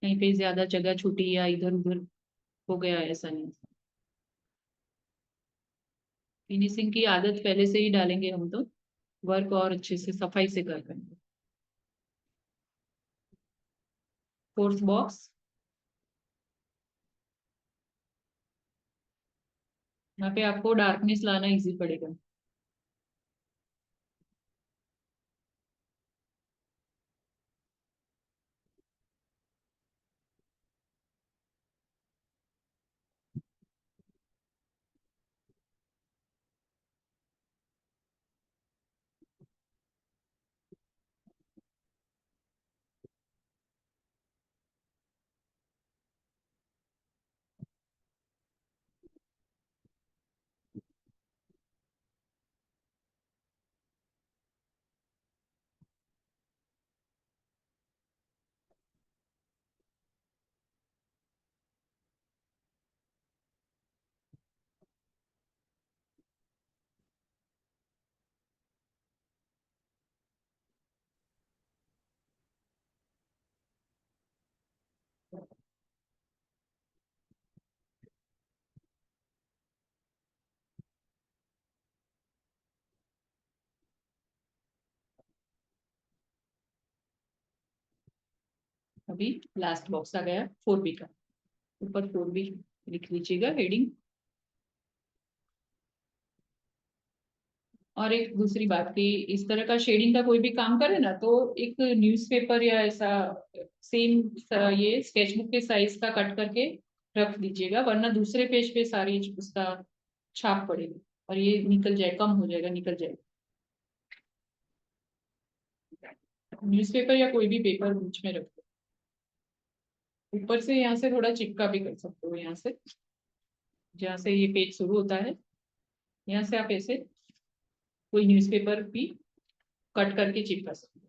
कहीं पे ज्यादा जगह छूटी या इधर उधर हो गया, ऐसा नहीं। फिनिशिंग की आदत पहले से ही डालेंगे हम तो वर्क और अच्छे से सफाई से कर पाएंगे। फोर्थ बॉक्स, यहाँ पे आपको डार्कनेस लाना इजी पड़ेगा। अभी लास्ट बॉक्स आ गया 4B का, ऊपर 4B लिख लीजिएगा हेडिंग। और एक दूसरी बात कि इस तरह का शेडिंग का कोई भी काम करे ना, तो एक न्यूज़पेपर या ऐसा सेम ये स्केचबुक के साइज का कट करके रख दीजिएगा, वरना दूसरे पेज पे सारी उसका छाप पड़ेगी और ये निकल जाए, कम हो जाएगा, निकल जाएगा। न्यूज़पेपर या कोई भी पेपर बीच में रखो। ऊपर से यहाँ से थोड़ा चिपका भी कर सकते हो, यहाँ से जहाँ से ये पेज शुरू होता है, यहाँ से आप ऐसे कोई न्यूज़पेपर भी कट करके चिपका सकते हो।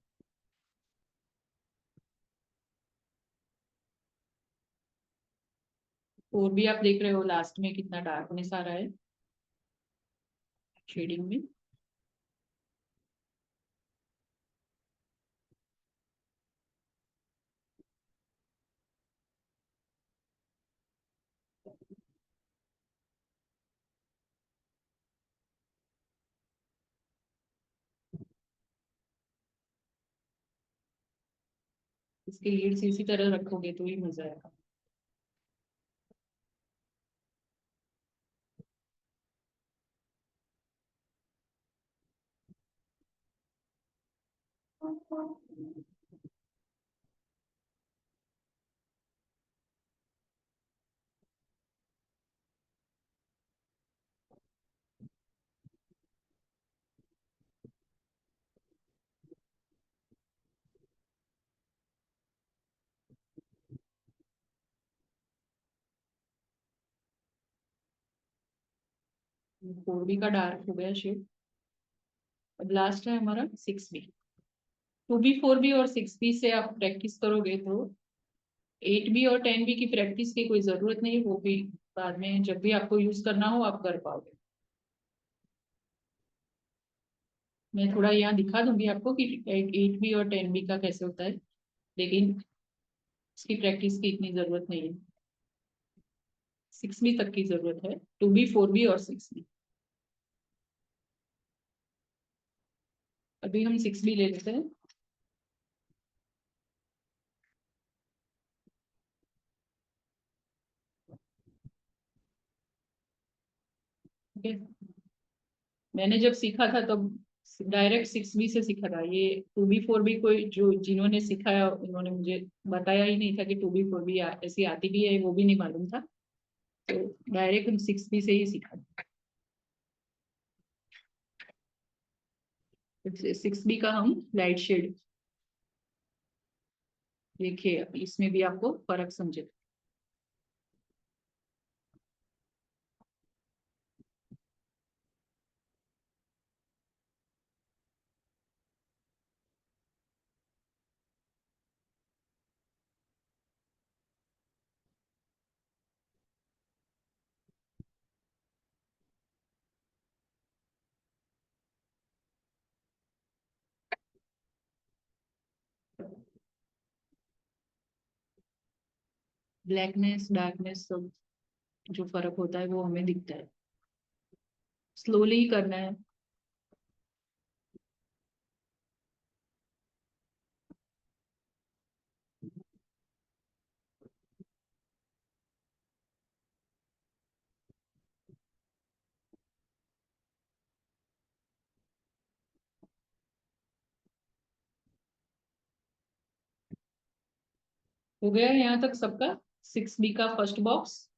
और भी आप देख रहे हो लास्ट में कितना डार्कनेस आ रहा है शेडिंग में। इसके लीड्स इसी तरह रखोगे तो ही मजा आएगा। फोर बी का डार्क हो गया शेड। अब लास्ट है हमारा 6B। 2B 4B और 6B से आप प्रैक्टिस करोगे तो 8B और 10B की प्रैक्टिस की कोई जरूरत नहीं, वो भी बाद में जब भी आपको यूज करना हो आप कर पाओगे। मैं थोड़ा यहाँ दिखा दूंगी आपको कि 8B और 10B का कैसे होता है, लेकिन इसकी प्रैक्टिस की इतनी जरूरत नहीं है। 6B तक की जरूरत है, 2B 4B और 6B। अभी हम 6B ले लेते हैं। ओके, मैंने जब सीखा था तब डायरेक्ट 6B से सीखा था। ये 2B 4B कोई जो जिन्होंने सिखाया उन्होंने मुझे बताया ही नहीं था कि 2B 4B ऐसी आती भी है, वो भी नहीं मालूम था। तो डायरेक्ट हम 6B से ही सीखा। 6B का हम लाइट शेड देखिए, इसमें भी आपको फर्क समझे। ब्लैकनेस डार्कनेस सब जो फर्क होता है वो हमें दिखता है। स्लोली ही करना है। हो गया यहाँ तक सबका 6B का फर्स्ट बॉक्स।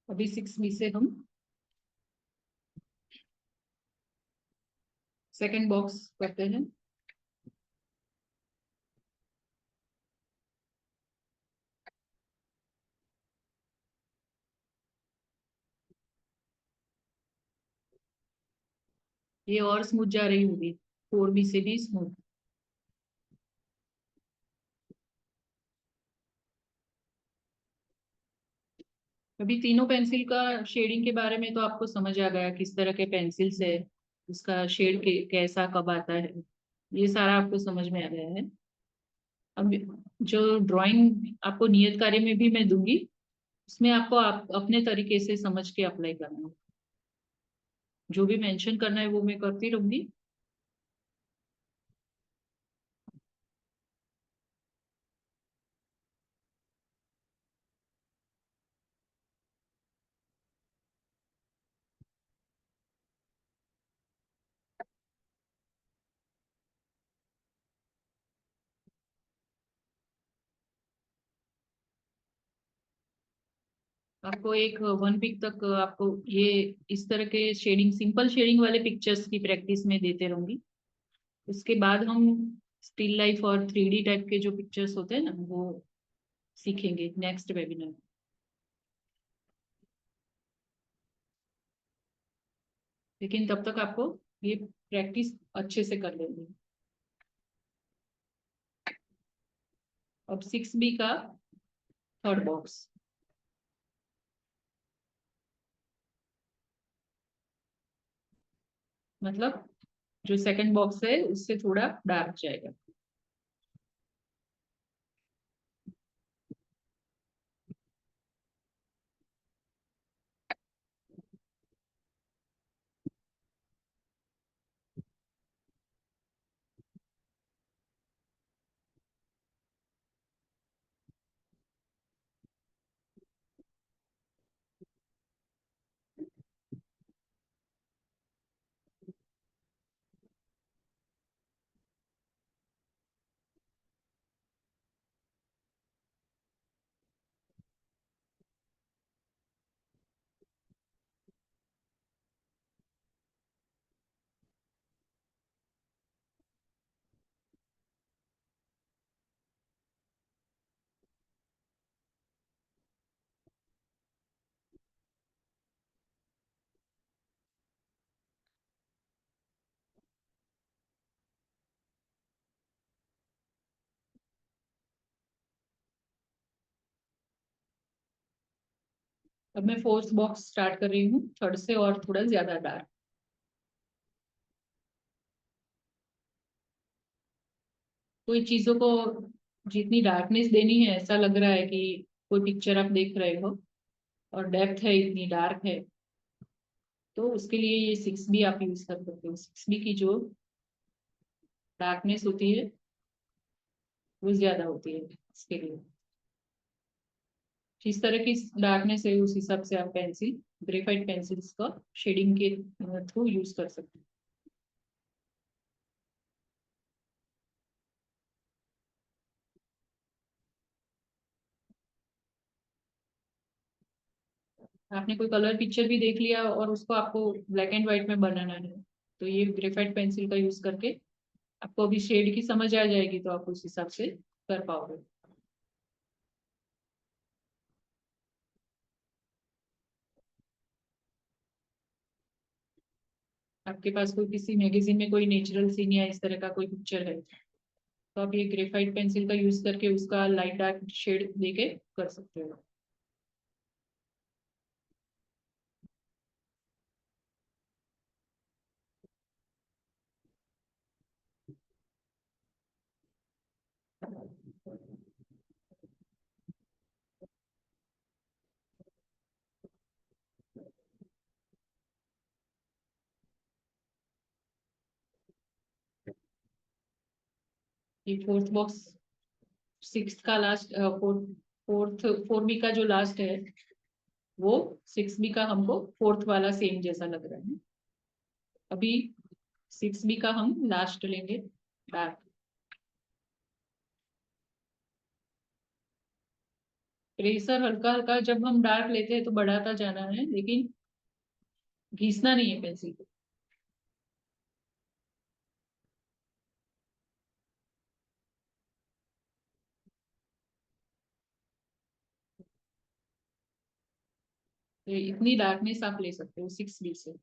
अभी 6B से हम सेकंड बॉक्स करते हैं। ये और स्मूथ जा रही होगी, 4B से भी स्मूथ। अभी तीनों पेंसिल का शेडिंग के बारे में तो आपको समझ आ गया, किस तरह के पेंसिल्स है, उसका शेड कैसा कब आता है, ये सारा आपको समझ में आ गया है। अब जो ड्राइंग आपको नियत कार्य में भी मैं दूंगी, उसमें आपको आप अपने तरीके से समझ के अप्लाई करना है। जो भी मेंशन करना है वो मैं करती रहूंगी। आपको एक 1 वीक तक आपको ये इस तरह के शेडिंग, सिंपल शेडिंग वाले पिक्चर्स की प्रैक्टिस में देते रहूंगी। उसके बाद हम स्टिल लाइफ और 3D टाइप के जो पिक्चर्स होते हैं ना, वो सीखेंगे नेक्स्ट वेबिनार। लेकिन तब तक आपको ये प्रैक्टिस अच्छे से कर लेंगे। अब 6B का थर्ड बॉक्स, मतलब जो सेकंड बॉक्स है उससे थोड़ा डार्क जाएगा। अब मैं फोर्थ बॉक्स स्टार्ट कर रही हूँ, थर्ड से और थोड़ा ज्यादा डार्क। कोई चीजों को जितनी डार्कनेस देनी है, ऐसा लग रहा है कि कोई पिक्चर आप देख रहे हो और डेप्थ है इतनी डार्क है, तो उसके लिए ये 6B आप यूज कर सकते हो। 6B की जो डार्कनेस होती है वो ज्यादा होती है इसके लिए। जिस तरह की डार्कनेस है उस हिसाब से आप पेंसिल, ग्रेफाइट पेंसिल्स का शेडिंग के थ्रू यूज कर सकते हो। आपने कोई कलर पिक्चर भी देख लिया और उसको आपको ब्लैक एंड व्हाइट में बनाना है, तो ये ग्रेफाइट पेंसिल का यूज करके आपको अभी शेड की समझ आ जाएगी, तो आप उस हिसाब से कर पाओगे। आपके पास कोई किसी मैगजीन में कोई नेचुरल सीन या इस तरह का कोई पिक्चर है, तो आप ये ग्रेफाइट पेंसिल का यूज करके उसका लाइट डार्क शेड देके कर सकते हो। ये फोर्थ बॉक्स, सिक्स का लास्ट, फोर्थ 4B का जो लास्ट है वो 6B का हमको फोर्थ वाला सेम जैसा लग रहा है। अभी 6B का हम लास्ट लेंगे डार्क। प्रेशर हल्का हल्का जब हम डार्क लेते हैं तो बढ़ाता जाना है, लेकिन घिसना नहीं है पेंसिल को। तो इतनी डार्कनेस आप ले सकते हो 6B से।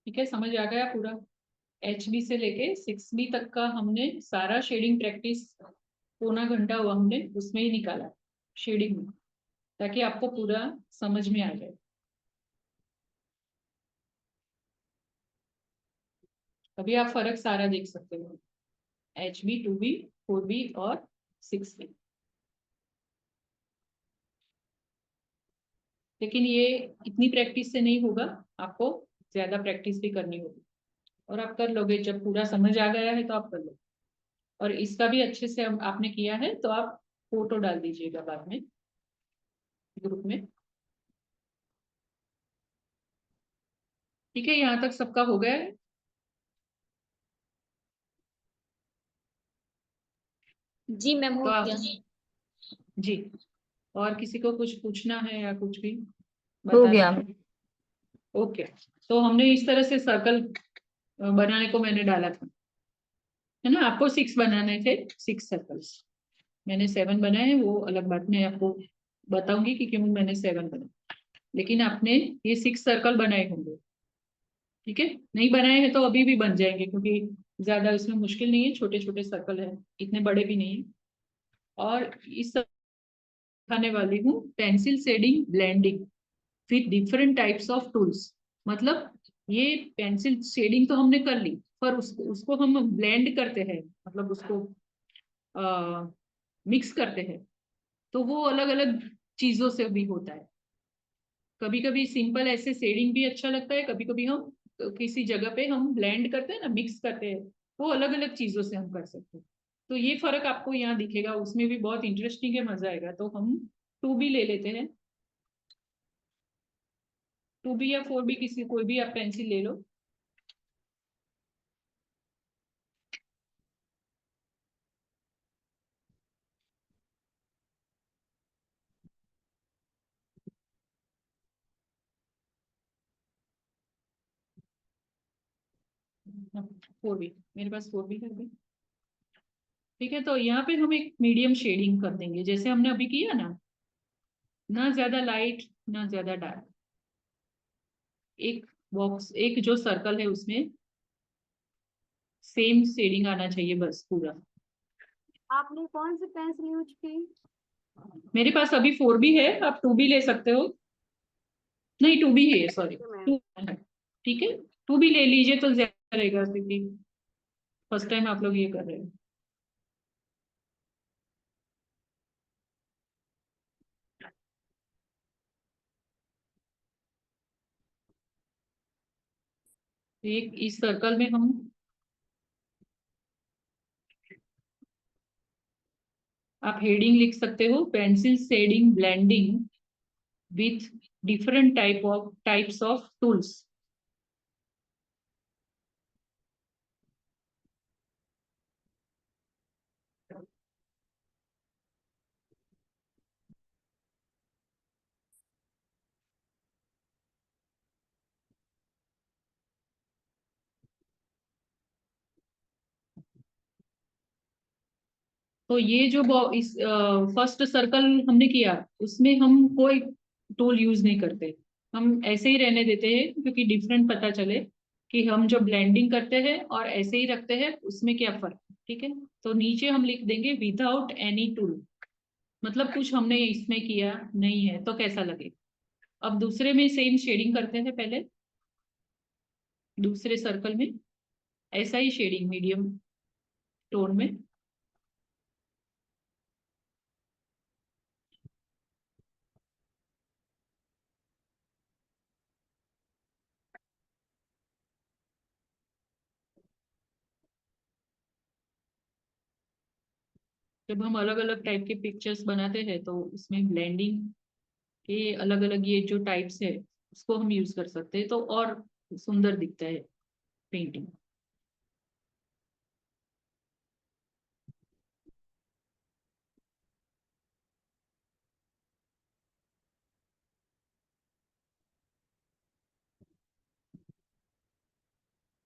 ठीक है, समझ आ गया पूरा। HB से लेके 6B तक का हमने सारा शेडिंग प्रैक्टिस, पौना घंटा हुआ हमने उसमें ही निकाला शेडिंग में, ताकि आपको पूरा समझ में आ जाए। अभी आप फर्क सारा देख सकते हो, HB, 2B, 4B और 6B। लेकिन ये इतनी प्रैक्टिस से नहीं होगा, आपको ज्यादा प्रैक्टिस भी करनी होगी, और आप कर लोगे। जब पूरा समझ आ गया है तो आप कर लो। और इसका भी अच्छे से आपने किया है तो आप फोटो डाल दीजिएगा बाद में ग्रुप में। ठीक है, यहाँ तक सबका हो गया है। जी मैम, तो हो आप, गया। जी, और किसी को कुछ पूछना है या कुछ भी हो बताना गया। है? ओके, तो हमने इस तरह से सर्कल बनाने को मैंने डाला था, है ना। आपको 6 बनाने थे, 6 सर्कल्स। मैंने 7 बनाए हैं, वो अलग बात मैं आपको बताऊंगी कि क्यों मैंने 7 बनाए, लेकिन आपने ये 6 सर्कल बनाए होंगे। ठीक है, नहीं बनाए हैं तो अभी भी बन जाएंगे, क्योंकि ज्यादा इसमें मुश्किल नहीं है, छोटे छोटे सर्कल है, इतने बड़े भी नहीं है। और इस दिखाने वाली हूँ pencil shading blending with different types of tools. मतलब ये पेंसिल शेडिंग तो हमने कर ली, पर उसको हम ब्लेंड करते हैं, मतलब उसको मिक्स करते हैं, तो वो अलग अलग चीजों से भी होता है। कभी कभी सिंपल ऐसे शेडिंग भी अच्छा लगता है, कभी कभी हम किसी जगह पे हम ब्लेंड करते हैं ना, मिक्स करते हैं, वो अलग अलग चीजों से हम कर सकते हैं। तो ये फर्क आपको यहाँ दिखेगा, उसमें भी बहुत इंटरेस्टिंग है, मजा आएगा। तो हम 2B ले लेते हैं, 2B या 4B, किसी कोई भी आप पेंसिल ले लो। फोर भी, मेरे पास फोर भी कर दी। ठीक है, तो यहाँ पे हम एक मीडियम शेडिंग कर देंगे जैसे हमने अभी किया ना ज्यादा लाइट ना ज्यादा डार्क। एक बॉक्स, एक जो सर्कल है उसमें सेम शेडिंग आना चाहिए बस पूरा। आपने कौन सी पेंसिल यूज की? मेरे पास अभी फोर भी है, आप टू भी ले सकते हो। नहीं, टू भी है, सॉरी, टू है। ठीक है, टू भी ले लीजिए तो ज्यादा रहेगा क्योंकि फर्स्ट टाइम आप लोग ये कर रहे हो। एक इस सर्कल में हम आप हेडिंग लिख सकते हो, pencil shading blending with different types of tools. तो ये जो इस फर्स्ट सर्कल हमने किया उसमें हम कोई टूल यूज नहीं करते, हम ऐसे ही रहने देते हैं क्योंकि डिफरेंट पता चले कि हम जो ब्लेंडिंग करते हैं और ऐसे ही रखते हैं उसमें क्या फर्क है। ठीक है, तो नीचे हम लिख देंगे विदाउट एनी टूल, मतलब कुछ हमने इसमें किया नहीं है तो कैसा लगे। अब दूसरे में सेम शेडिंग करते हैं, पहले दूसरे सर्कल में ऐसा ही शेडिंग मीडियम टोन में। जब हम अलग अलग टाइप के पिक्चर्स बनाते हैं तो उसमें ब्लेंडिंग के अलग अलग ये जो टाइप्स है उसको हम यूज कर सकते हैं तो और सुंदर दिखता है पेंटिंग।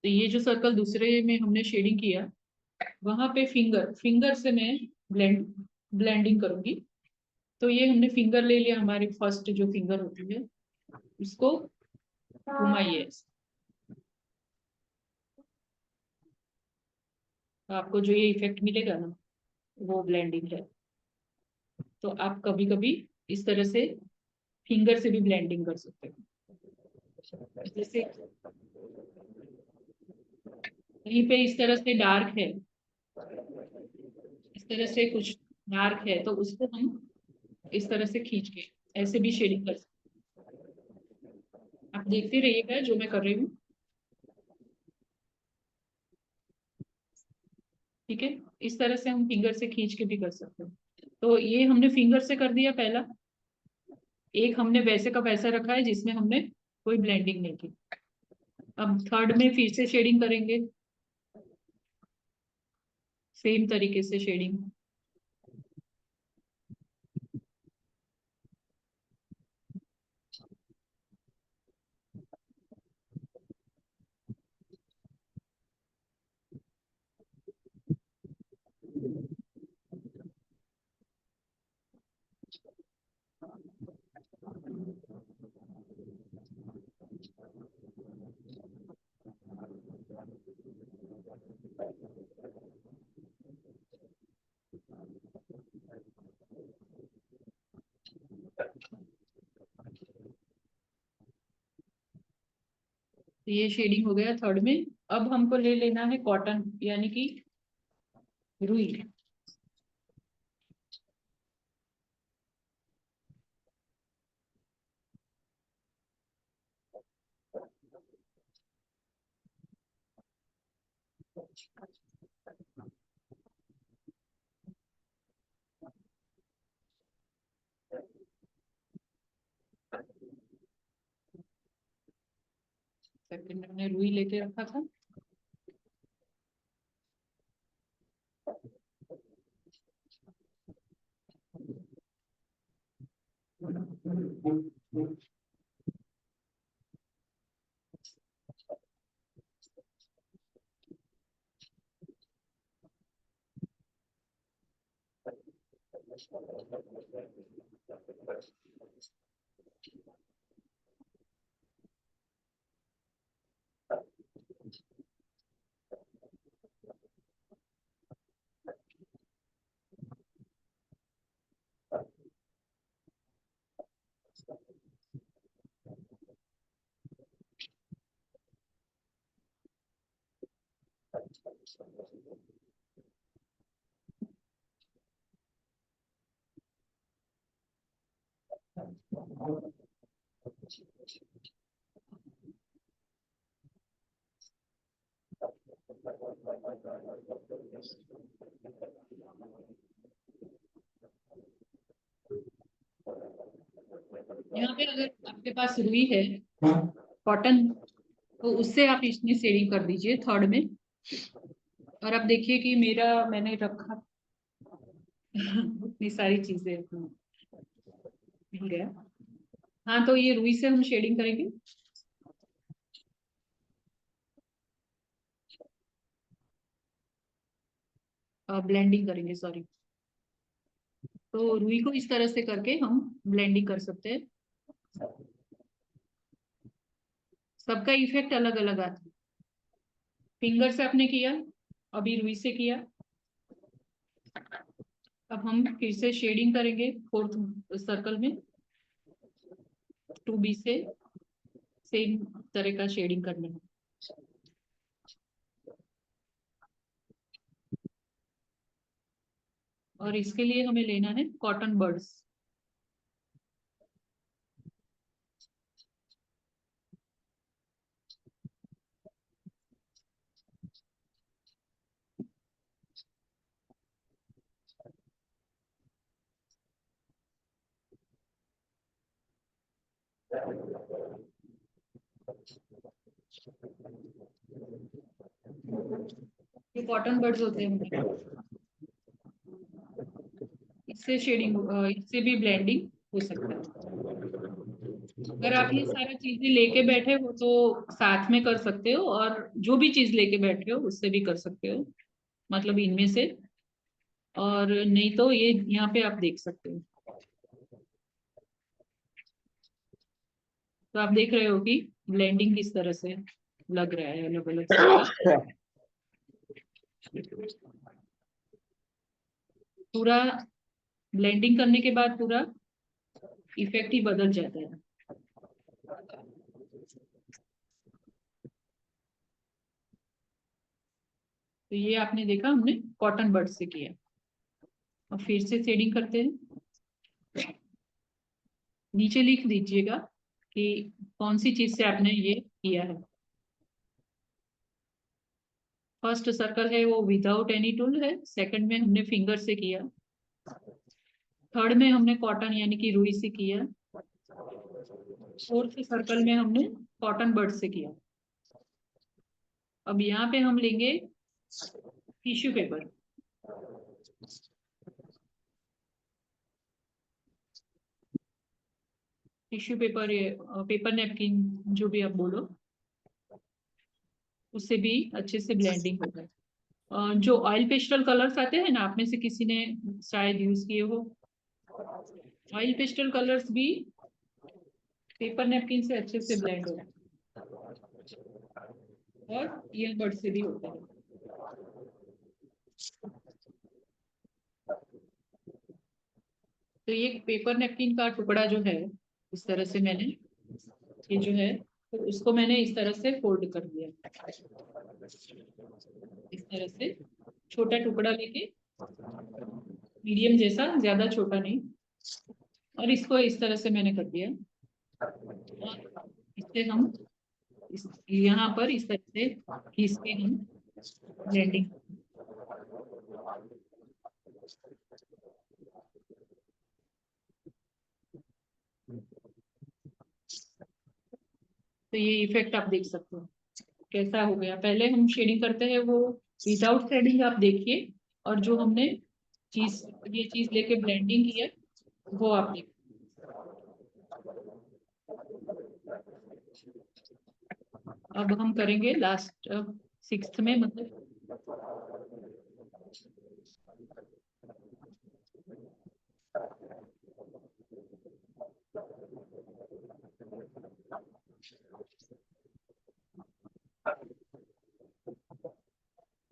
तो ये जो सर्कल दूसरे में हमने शेडिंग किया वहां पे फिंगर फिंगर से मैं ब्लेंडिंग करूंगी। तो ये हमने फिंगर ले लिया, हमारी फर्स्ट जो फिंगर होती है उसको घुमाइए, तो आपको जो ये इफेक्ट मिलेगा ना वो ब्लेंडिंग है। तो आप कभी कभी इस तरह से फिंगर से भी ब्लेंडिंग कर सकते हो। जैसे कहीं पे इस तरह से डार्क है, इस तरह से कुछ डार्क है तो उसको हम इस तरह से खींच के ऐसे भी शेडिंग कर सकते हैं। आप देखते रहिएगा जो मैं कर रही हूँ। ठीक है, इस तरह से हम फिंगर से खींच के भी कर सकते हैं। तो ये हमने फिंगर से कर दिया पहला, एक हमने वैसे का वैसा रखा है जिसमें हमने कोई ब्लेंडिंग नहीं की। अब थर्ड में फिर से शेडिंग करेंगे, सेम तरीके से शेडिंग। तो ये शेडिंग हो गया थर्ड में। अब हमको ले लेना है कॉटन यानी कि रुई। सेकंड हमने रुई लेके रखा था। यहाँ पे अगर आपके पास रुई है कॉटन, तो उससे आप इसमें शेडिंग कर दीजिए थर्ड में। और अब देखिए कि मेरा मैंने रखा इतनी सारी चीजें मिल गया। हाँ, तो ये रुई से हम शेडिंग करेंगे। ब्लेंडिंग करेंगे, सॉरी। तो रुई को इस तरह से करके हम ब्लेंडिंग कर सकते हैं। सबका इफेक्ट अलग अलग आता है। फिंगर से आपने किया, अभी रुई से किया। अब हम फिर से शेडिंग करेंगे फोर्थ सर्कल में 2B से सेम तरह का शेडिंग करना है। और इसके लिए हमें लेना है कॉटन बर्ड्स। ये कॉटन बर्ड्स होते हैं हमारे, इससे शेडिंग, इससे भी ब्लेंडिंग हो सकता है। अगर आप ये सारा चीजें लेके बैठे हो तो साथ में कर सकते हो, और जो भी चीज लेके बैठे हो उससे भी कर सकते हो, मतलब इनमें से। और नहीं तो ये यहाँ पे आप देख सकते हो। तो आप देख रहे हो कि ब्लेंडिंग किस तरह से लग रहा है अलग अलग। पूरा ब्लेंडिंग करने के बाद पूरा इफेक्ट ही बदल जाता है। तो ये आपने देखा हमने कॉटन बर्ड से किया। और फिर से शेडिंग करते हैं। नीचे लिख दीजिएगा कि कौन सी चीज से आपने ये किया है। फर्स्ट सर्कल है वो विदाउट एनी टूल है, सेकंड में हमने फिंगर से किया, थर्ड में हमने कॉटन यानी कि रुई से किया, फोर्थ सर्कल में हमने कॉटन बर्ड से किया। अब यहाँ पे हम लेंगे टिश्यू पेपर। टिश्यू पेपर, ये पेपर नैपकिन जो भी आप बोलो, उससे भी अच्छे से ब्लेंडिंग होगा। जो ऑयल पेस्टल कलर्स आते हैं ना, आप में से किसी ने शायद यूज किए हो। ऑयल पेस्टल कलर्स भी पेपर नैपकिन से अच्छे से ब्लेंड होगा, और ईयरबड से भी होता है। तो ये पेपर नैपकिन का टुकड़ा जो है, इस तरह से मैंने, ये जो है, तो उसको मैंने इस तरह से फोल्ड कर दिया। इस तरह से छोटा टुकड़ा लेके, मीडियम जैसा, ज्यादा छोटा नहीं, और इसको इस तरह से मैंने कर दिया। और इससे हम यहाँ पर इस तरह से घिस के हम ब्लेंडिंग। तो ये इफेक्ट आप देख सकते हो कैसा हो गया। पहले हम शेडिंग करते हैं वो विदाउट शेडिंग, आप देखिए। और जो हमने ये चीज लेके ब्लेंडिंग किया वो आप देखिए। अब हम करेंगे लास्ट 6th में, मतलब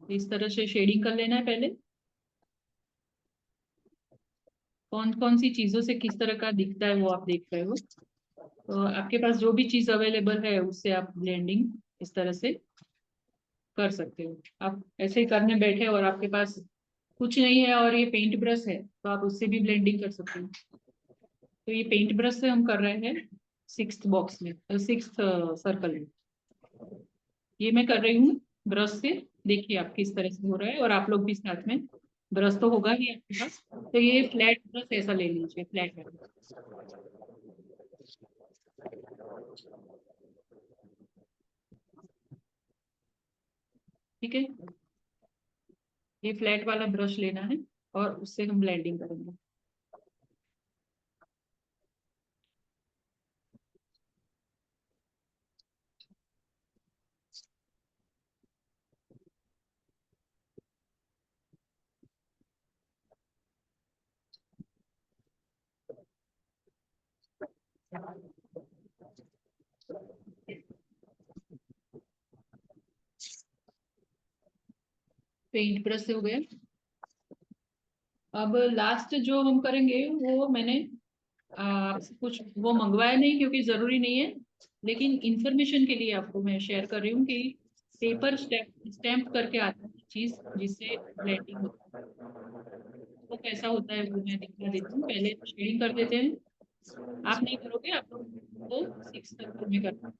इस तरह से शेडिंग कर लेना है पहले। कौन कौन सी चीजों से किस तरह का दिखता है वो आप देख रहे हो। तो आपके पास जो भी चीज अवेलेबल है उससे आप ब्लेंडिंग इस तरह से कर सकते हो। आप ऐसे ही करने बैठे और आपके पास कुछ नहीं है और ये पेंट ब्रश है तो आप उससे भी ब्लेंडिंग कर सकते हो। तो ये पेंट ब्रश से हम कर रहे हैं सिक्स्थ बॉक्स में, सिक्स्थ सर्कल में। ये मैं कर रही हूँ ब्रश से। देखिए आप किस तरह से हो रहा है और आप लोग भी साथ में, ब्रश तो होगा ही आपके पास। तो ये फ्लैट ब्रश ऐसा ले लीजिए, फ्लैट वाला। ठीक है, ये फ्लैट वाला ब्रश लेना है और उससे हम ब्लेंडिंग करेंगे। पेंट ब्रश से हो गया। अब लास्ट जो हम करेंगे वो मैंने आपसे कुछ वो मंगवाया नहीं क्योंकि जरूरी नहीं है, लेकिन इंफॉर्मेशन के लिए आपको मैं शेयर कर रही हूँ कि पेपर स्टैम्प करके आता है चीज जिससे ब्लेंडिंग होता है। वो कैसा होता है वो मैं दिखा देती हूँ। पहले शेडिंग कर देते हैं। आप नहीं करोगे, आप लोग तो 6 सर्कल में करना।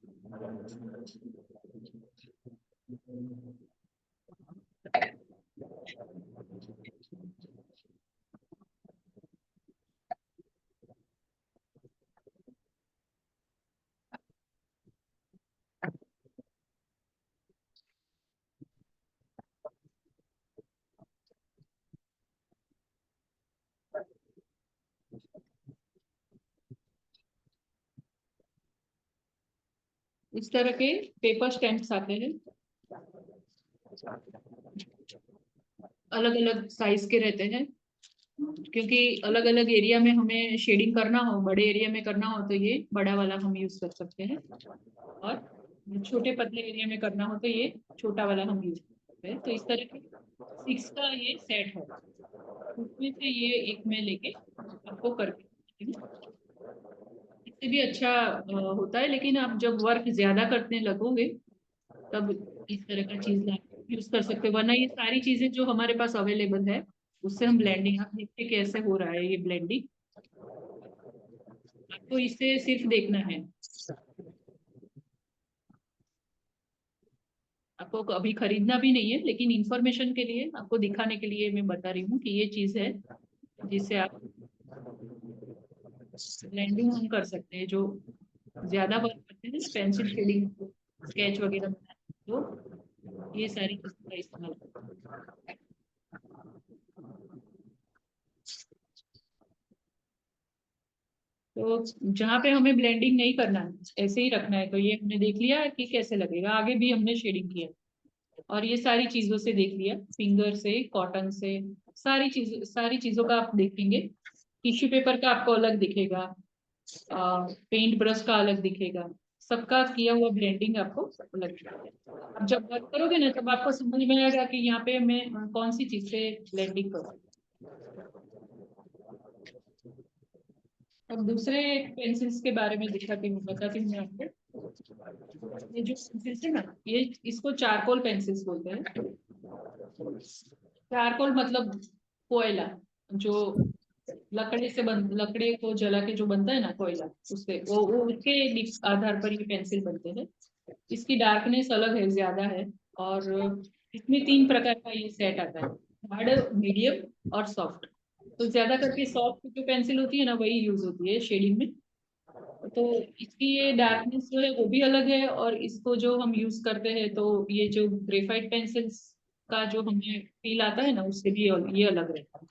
इस तरह के पेपर स्टैम्प्स आते हैं, अलग अलग साइज के रहते हैं। क्योंकि अलग अलग एरिया में हमें शेडिंग करना हो, बड़े एरिया में करना हो तो ये बड़ा वाला हम यूज कर सकते हैं, और छोटे पतले एरिया में करना हो तो ये छोटा वाला हम यूज कर सकते हैं। तो इस तरह के 6 का ये सेट है, उसमें से ये एक में लेके आपको करके इससे भी अच्छा होता है। लेकिन आप जब वर्क ज्यादा करने लगोगे तब इस तरह का चीज यूज कर सकते हो, वरना ये सारी चीजें जो हमारे पास अवेलेबल है उससे हम ब्लेंडिंग, आप देखिए कैसे हो रहा है ये ब्लेंडिंग। आपको इसे सिर्फ देखना है, आपको अभी खरीदना भी नहीं है, लेकिन इंफॉर्मेशन के लिए आपको दिखाने के लिए मैं बता रही हूँ कि ये चीज है जिससे आप ब्लेंडिंग हम कर सकते हैं। जो ज्यादा वर्क करते हैं पेंसिल शेडिंग स्केच वगैरह बनाते हैं, तो ये सारी चीजों का इस्तेमाल करते हैं। तो जहाँ पे हमें ब्लेंडिंग नहीं करना है ऐसे ही रखना है, तो ये हमने देख लिया कि कैसे लगेगा। आगे भी हमने शेडिंग किया और ये सारी चीजों से देख लिया, फिंगर से, कॉटन से, सारी चीजों का आप देखेंगे। टिश्यू पेपर का आपको अलग दिखेगा, पेंट ब्रश का अलग दिखेगा, सबका किया हुआ ब्लेंडिंग आपको अलग दिखेगा। आप जब वर्क करोगे ना तब आपको समझ में आएगा कि यहाँ पे मैं कौन सी चीज से ब्लेंडिंग करूँ। अब दूसरे पेंसिल्स के बारे में दिखाती हूँ, बताती हूँ मैं आपको। ये जो पेंसिल्स है ना, ये इसको चारकोल पेंसिल्स बोलते हैं। चारकोल मतलब कोयला, जो लकड़े से बन, लकड़े को जला के जो बनता है ना कोयला, उससे वो उसके आधार पर ये पेंसिल बनते हैं। इसकी डार्कनेस अलग है, ज्यादा है। और इसमें 3 प्रकार का ये सेट आता है, हार्ड, मीडियम और सॉफ्ट। तो ज्यादा करके सॉफ्ट जो पेंसिल होती है ना वही यूज होती है शेडिंग में। तो इसकी ये डार्कनेस जो है वो भी अलग है, और इसको जो हम यूज करते हैं तो ये जो ग्रेफाइट पेंसिल्स का जो हमें फील आता है ना उससे भी ये अलग रहता है।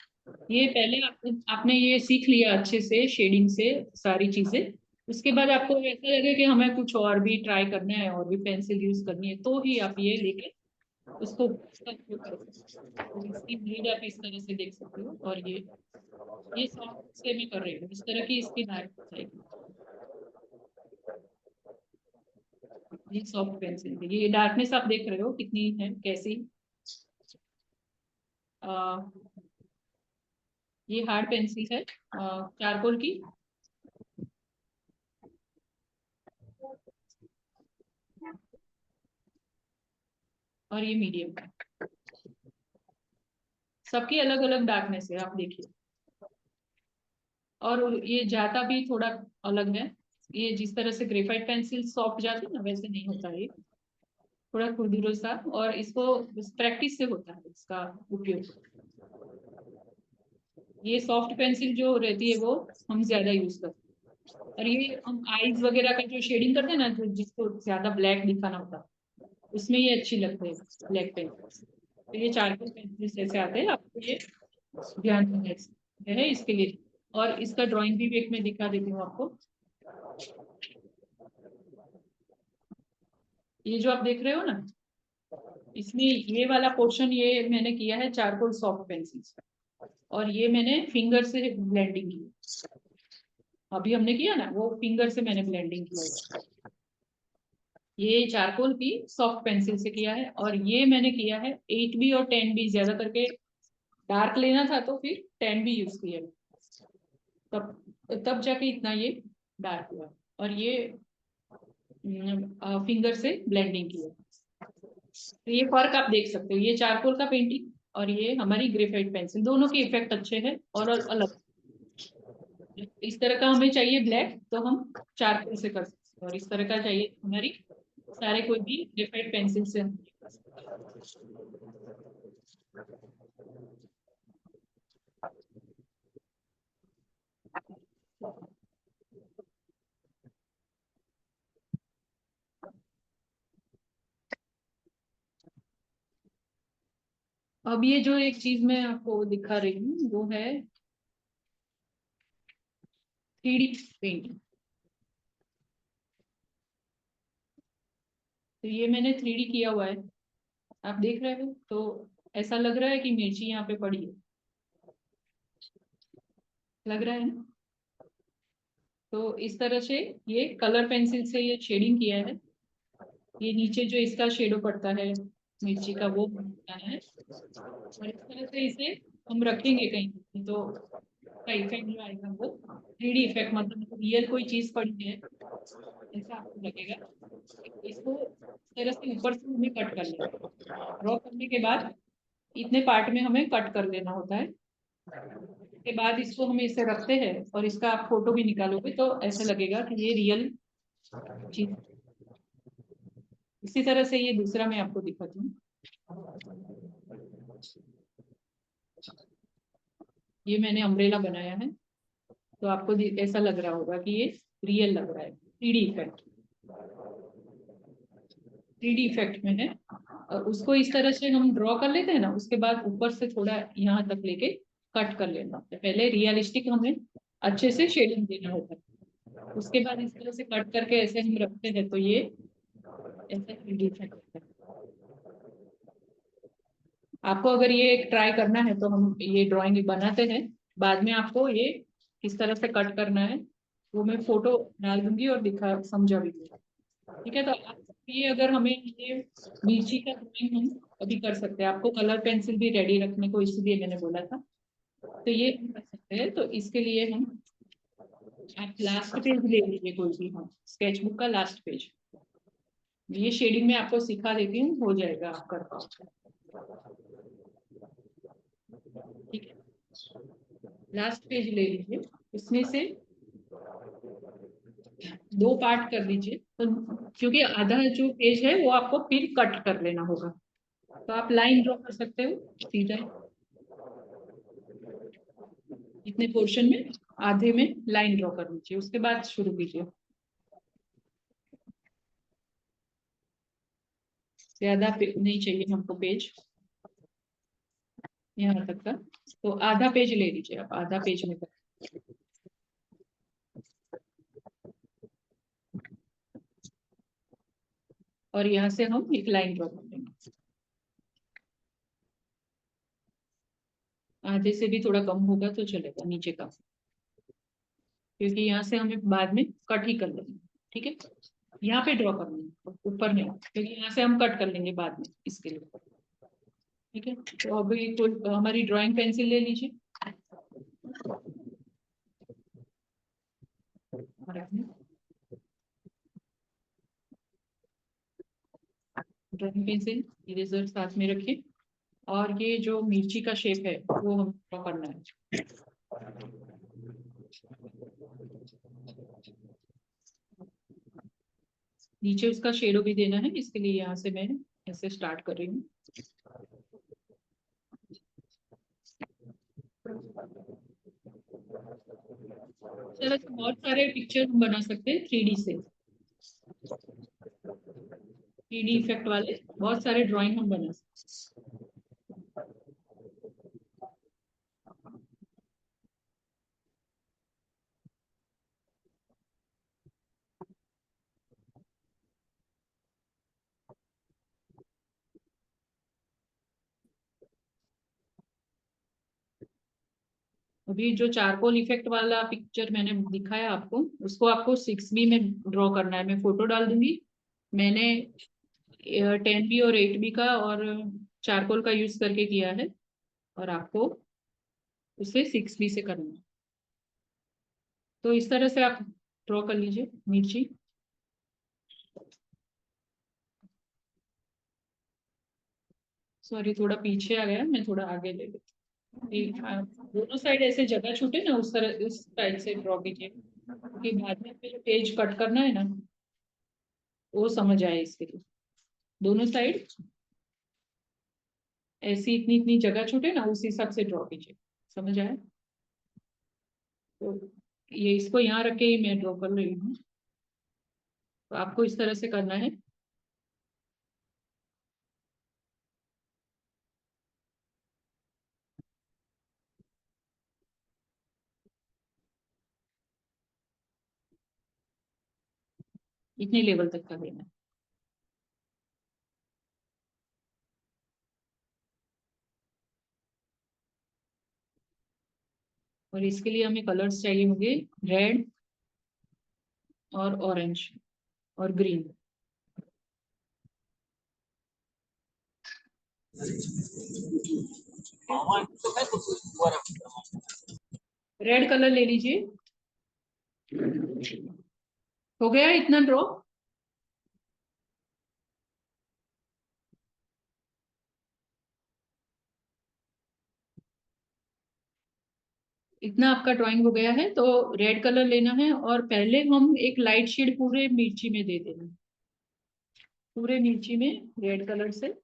ये पहले आपने ये सीख लिया अच्छे से शेडिंग से सारी चीजें, उसके बाद आपको ऐसा लगे कि हमें कुछ और भी ट्राई करना है और भी पेंसिल यूज करनी है तो ही आप ये लेके उसको उसका उपयोग कर सकते हो। तो इसकी ब्लेड आप इस तरह से देख सकते हो, और ये सॉफ्ट से मैं कर रही हूँ, इस तरह की इसकी डार्क आएगी। ये सॉफ्ट पेंसिल है, ये डार्कनेस आप देख रहे हो कितनी है कैसी। ये हार्ड पेंसिल है चारकोल की। और ये मीडियम है। सबकी अलग अलग डार्कनेस है, आप देखिए। और ये जाता भी थोड़ा अलग है। ये जिस तरह से ग्रेफाइट पेंसिल सॉफ्ट जाती है ना, वैसे नहीं होता है, थोड़ा खुरदुरा सा। और इसको प्रैक्टिस से होता है इसका उपयोग। ये सॉफ्ट पेंसिल जो रहती है वो हम ज्यादा यूज करते हैं। और ये हम आईज वगैरह का जो शेडिंग करते हैं ना, जो जिसको ज्यादा ब्लैक दिखाना होता है, उसमें ये अच्छी लगती है ब्लैक पेंसिल। तो ये चारकोल पेंसिल ऐसे आते हैं, आपको ये ध्यान देना है इसके लिए। और इसका ड्राइंग भी एक मैं दिखा देती हूँ आपको। ये जो आप देख रहे हो ना, इसमें ये वाला पोर्शन ये मैंने किया है चारकोल सॉफ्ट पेंसिल से, और ये मैंने फिंगर से ब्लेंडिंग की। अभी हमने किया ना, वो फिंगर से मैंने ब्लेंडिंग किया। ये चारकोल की सॉफ्ट पेंसिल से किया है। और ये मैंने किया है 8B और 10B, ज्यादा करके डार्क लेना था तो फिर 10B यूज किया, तब जाके इतना ये डार्क हुआ। और ये फिंगर से ब्लेंडिंग किया। तो ये फर्क आप देख सकते हो, ये चारकोल का पेंटिंग और ये हमारी ग्रेफाइट पेंसिल, दोनों के इफेक्ट अच्छे हैं और अलग। इस तरह का हमें चाहिए ब्लैक तो हम चारकोल से कर सकते हैं, और इस तरह का चाहिए हमारी सारे कोई भी ग्रेफाइट पेंसिल से हम कर सकते हैं। अब ये जो एक चीज मैं आपको दिखा रही हूँ वो है 3D पेंटिंग। तो ये मैंने 3D किया हुआ है, आप देख रहे हो। तो ऐसा लग रहा है कि मिर्ची यहाँ पे पड़ी है, लग रहा है ना। तो इस तरह से ये कलर पेंसिल से ये शेडिंग किया है। ये नीचे जो इसका शेडो पड़ता है मिर्ची का वो बनता है, और इस तरह से इसे हम रखेंगे कहीं तो का इफेक्ट जो आएगा वो 3D इफेक्ट, मतलब रियल कोई चीज पड़ी है ऐसा आपको लगेगा। इसको इस तरह से ऊपर से हमें कट कर लेना, ड्रॉ करने के बाद इतने पार्ट में हमें कट कर लेना होता है। के बाद इसको हम इसे रखते हैं और इसका आप फोटो भी निकालोगे तो ऐसे लगेगा कि ये रियल चीज। इसी तरह से ये दूसरा मैं आपको दिखाती हूँ। ये मैंने अम्ब्रेला बनाया है, तो आपको ऐसा लग रहा होगा कि ये रियल लग रहा है। 3D इफेक्ट, 3D इफेक्ट में है। और उसको इस तरह से हम ड्रॉ कर लेते हैं ना, उसके बाद ऊपर से थोड़ा यहाँ तक लेके कट कर लेना होता है। पहले रियलिस्टिक हमें अच्छे से शेडिंग देना होता है, उसके बाद इस तरह से कट करके ऐसे हम रखते हैं तो ये ऐसा 3D इफेक्ट होता है। आपको अगर ये ट्राई करना है तो हम ये ड्राइंग बनाते हैं, बाद में आपको ये किस तरह से कट करना है वो मैं फोटो डाल दूंगी और दिखा समझा भी दूंगी। ठीक है, तो ये अगर हमें ये मिर्ची का ड्राइंग हम अभी कर सकते हैं, आपको कलर पेंसिल भी रेडी रखने को इसलिए मैंने बोला था। तो ये हम कर सकते हैं। तो इसके लिए हम, आप लास्ट पेज ले लीजिए कोई भी, हाँ स्केचबुक का लास्ट पेज। ये शेडिंग में आपको सिखा देती हूँ, हो जाएगा आप कर पाओगे। ठीक है, लास्ट पेज ले लीजिए, इसमें से 2 पार्ट कर लीजिए। तो क्योंकि आधा जो पेज है वो आपको फिर कट कर लेना होगा, तो आप लाइन ड्रॉ कर सकते हो सीधा इतने पोर्शन में, आधे में लाइन ड्रॉ कर लीजिए, उसके बाद शुरू कीजिए। ज्यादा नहीं चाहिए हमको पेज, यहाँ तक का। तो आधा पेज ले लीजिए आप, आधा पेज में कर। और यहाँ से हम एक लाइन ड्रॉ कर लेंगे, आधे से भी थोड़ा कम होगा तो चलेगा नीचे का, क्योंकि यहाँ से हमें बाद में कट ही कर लेंगे। ठीक है, यहाँ पे ड्रॉ कर लेंगे, ऊपर नहीं, क्योंकि यहाँ से हम कट कर लेंगे बाद में इसके लिए। ठीक है, तो अभी कोई हमारी ड्राइंग पेंसिल ले लीजिए। ड्राइंग पेंसिल इरेजर साथ में रखिए, और ये जो मिर्ची का शेप है वो हम ड्रॉ करना है। नीचे उसका शेडो भी देना है, इसके लिए यहाँ से मैं ऐसे स्टार्ट कर रही हूँ। चलो, बहुत सारे पिक्चर हम बना सकते हैं 3D से, 3D इफेक्ट वाले बहुत सारे ड्राइंग हम बना सकते हैं। अभी जो चारकोल इफेक्ट वाला पिक्चर मैंने दिखाया आपको, उसको आपको 6B में ड्रॉ करना है। मैं फोटो डाल दूंगी। मैंने 10B और 8B का और चारकोल का यूज करके किया है, और आपको उसे 6B से करना है। तो इस तरह से आप ड्रॉ कर लीजिए मिर्ची। सॉरी, थोड़ा पीछे आ गया, मैं थोड़ा आगे ले लेती हूँ। दोनों साइड ऐसे जगह छूटे ना, उस तरह उस साइड से ड्रॉ कीजिए, क्योंकि बाद में जो पेज कट करना है ना, वो समझ आए इसके लिए। दोनों साइड ऐसी इतनी इतनी जगह छूटे ना, उस हिसाब से ड्रॉ कीजिए। समझ आया? तो ये इसको यहाँ रख के ही मैं ड्रॉ कर रही हूँ, तो आपको इस तरह से करना है। इतने लेवल तक का लेना है। और इसके लिए हमें कलर्स चाहिए होंगे, रेड और ऑरेंज और ग्रीन। रेड कलर ले लीजिए। हो गया इतना ड्रॉ? इतना आपका ड्राइंग हो गया है, तो रेड कलर लेना है, और पहले हम एक लाइट शेड पूरे मिर्ची में दे देना। पूरे मिर्ची में रेड कलर से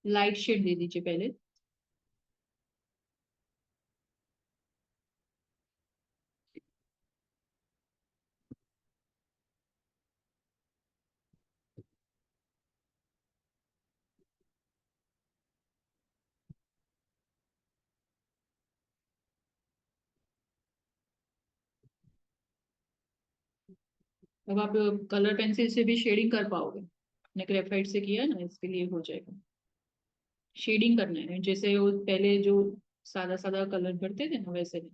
लाइट शेड दे दीजिए पहले। अब आप कलर पेंसिल से भी शेडिंग कर पाओगे। आपने ग्रेफाइट से किया है ना, इसके लिए हो जाएगा। शेडिंग करना है, जैसे वो पहले जो सादा सादा कलर करते थे ना, वैसे नहीं।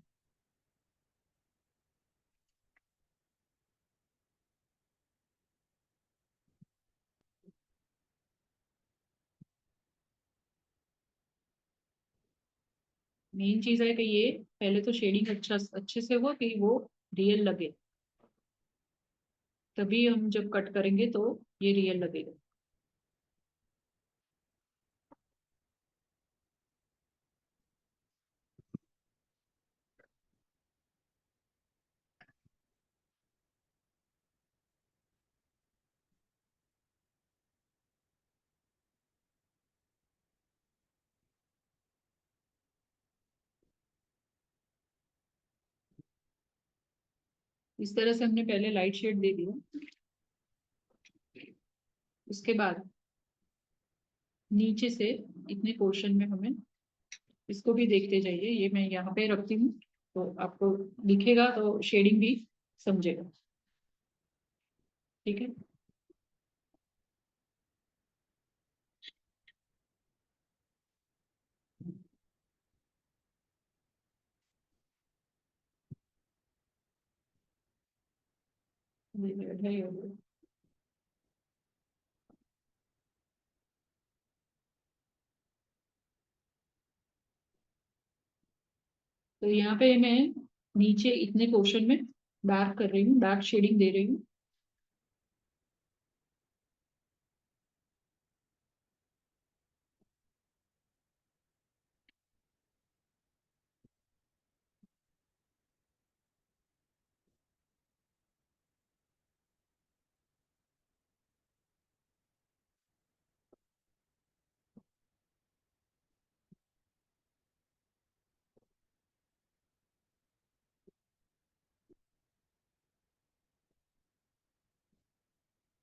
मेन चीज है कि ये पहले तो शेडिंग अच्छे से हो कि वो रियल लगे, तभी हम जब कट करेंगे तो ये रियल लगेगा। इस तरह से हमने पहले लाइट शेड दे दिया। उसके बाद नीचे से इतने पोर्शन में हमें इसको भी देखते जाइए। ये मैं यहाँ पे रखती हूँ, तो आपको दिखेगा तो शेडिंग भी समझेगा। ठीक है। ये red है ये। तो यहाँ पे मैं नीचे इतने पोर्शन में डार्क कर रही हूँ, डार्क शेडिंग दे रही हूँ।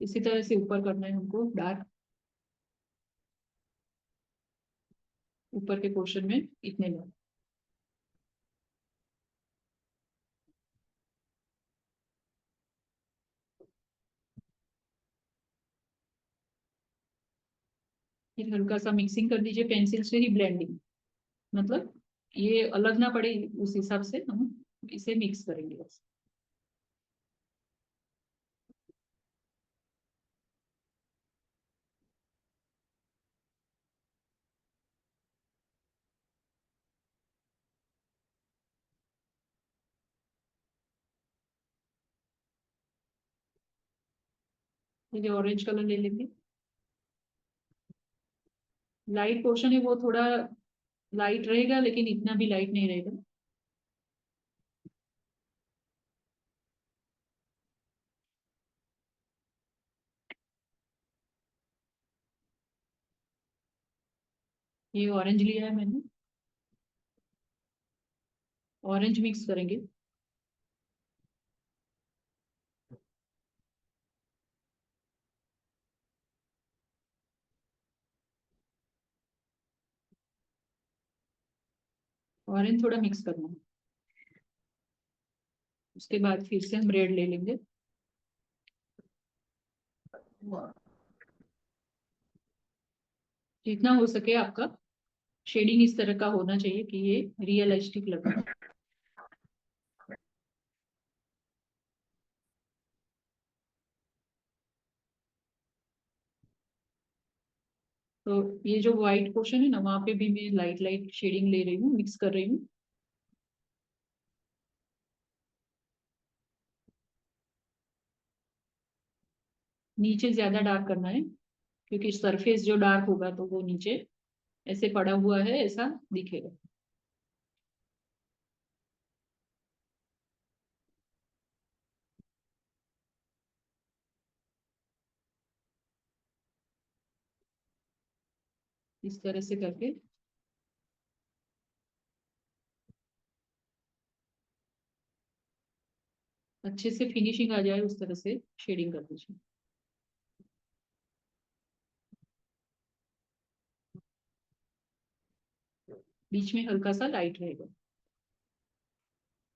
इसी तरह से ऊपर करना है हमको डार्क, ऊपर के पोर्शन में इतने में। फिर हल्का सा मिक्सिंग कर दीजिए पेंसिल से ही, ब्लेंडिंग मतलब ये अलग ना पड़े, उस हिसाब से हम इसे मिक्स करेंगे बस। ये ऑरेंज कलर ले लेंगे। लाइट पोर्शन है वो थोड़ा लाइट रहेगा, लेकिन इतना भी लाइट नहीं रहेगा। ये ऑरेंज लिया है मैंने, ऑरेंज मिक्स करेंगे। ऑरेंज थोड़ा मिक्स करना है, उसके बाद फिर से हम रेड ले लेंगे। जितना हो सके आपका शेडिंग इस तरह का होना चाहिए कि ये रियलिस्टिक लगे। तो ये जो व्हाइट पोर्शन है ना, वहां पे भी मैं लाइट लाइट शेडिंग ले रही हूँ, मिक्स कर रही हूँ। नीचे ज्यादा डार्क करना है, क्योंकि सरफेस जो डार्क होगा तो वो नीचे ऐसे पड़ा हुआ है ऐसा दिखेगा। इस तरह से करके अच्छे से फिनिशिंग आ जाए उस तरह से शेडिंग कर दीजिए। बीच में हल्का सा लाइट रहेगा,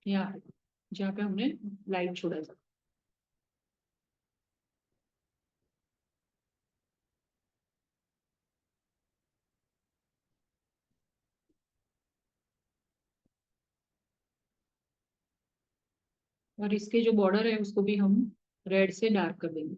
यहाँ पे जहाँ पे हमने लाइट छोड़ा था। और इसके जो बॉर्डर है उसको भी हम रेड से डार्क कर देंगे।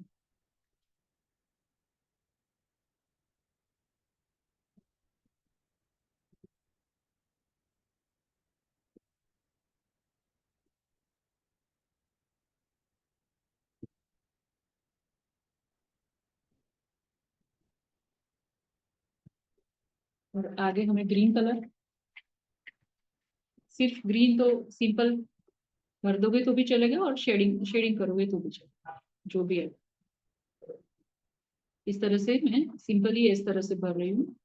और आगे हमें ग्रीन कलर, सिर्फ ग्रीन तो सिंपल भर दोगे तो भी चलेगा, और शेडिंग शेडिंग करोगे तो भी चलेगा, जो भी है। इस तरह से मैं सिंपली इस तरह से भर रही हूँ।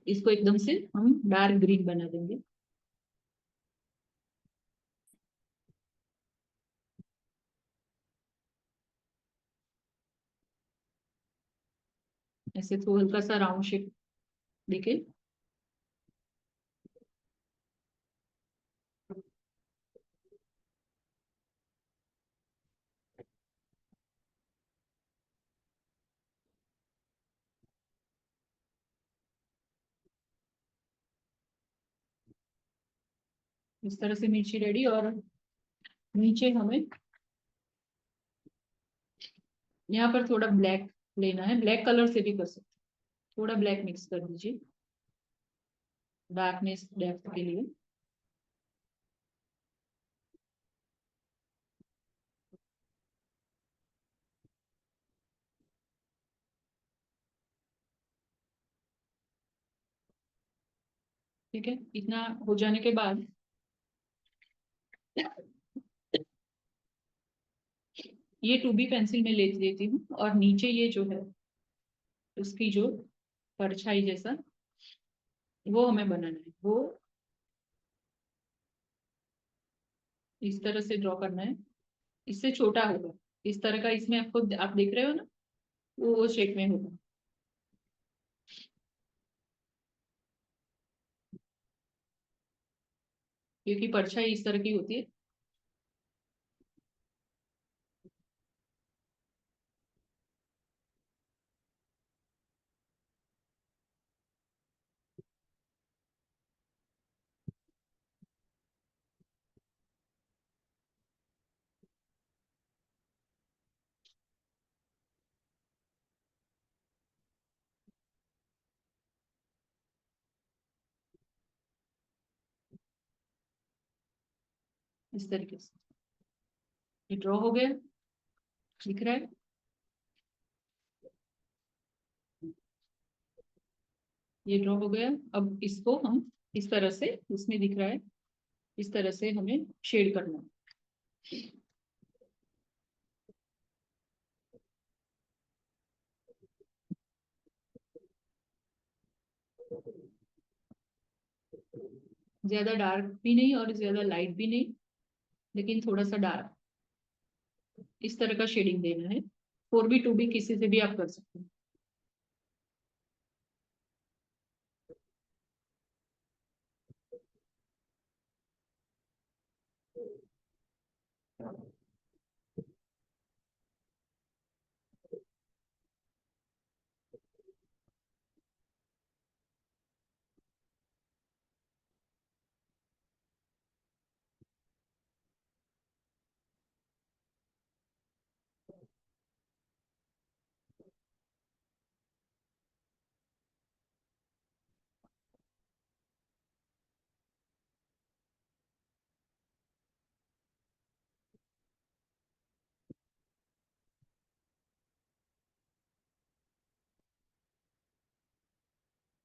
इसको एकदम से हम डार्क ग्रीन बना देंगे। ऐसे तो हल्का सा राउंड शेप देखिए इस तरह से मिर्ची रेडी। और नीचे हमें यहाँ पर थोड़ा ब्लैक लेना है, ब्लैक कलर से भी कर सकते हैं, थोड़ा ब्लैक मिक्स कर दीजिए डार्कनेस डेप्थ के लिए। ठीक है, इतना हो जाने के बाद ये 2B पेंसिल में ले लेती हूँ और नीचे ये जो है उसकी जो परछाई जैसा वो हमें बनाना है, वो इस तरह से ड्रॉ करना है। इससे छोटा होगा इस तरह का, इसमें आपको आप देख रहे हो ना, वो शेप में होगा। क्योंकि परछाई इस तरह की होती है। इस तरीके से ये ड्रॉ हो गया, दिख रहा है। ये ड्रॉ हो गया। अब इसको हम इस तरह से, इसमें दिख रहा है, इस तरह से हमें शेड करना है। ज्यादा डार्क भी नहीं और ज्यादा लाइट भी नहीं, लेकिन थोड़ा सा डार्क, इस तरह का शेडिंग देना है। 4B 2B किसी से भी आप कर सकते हैं।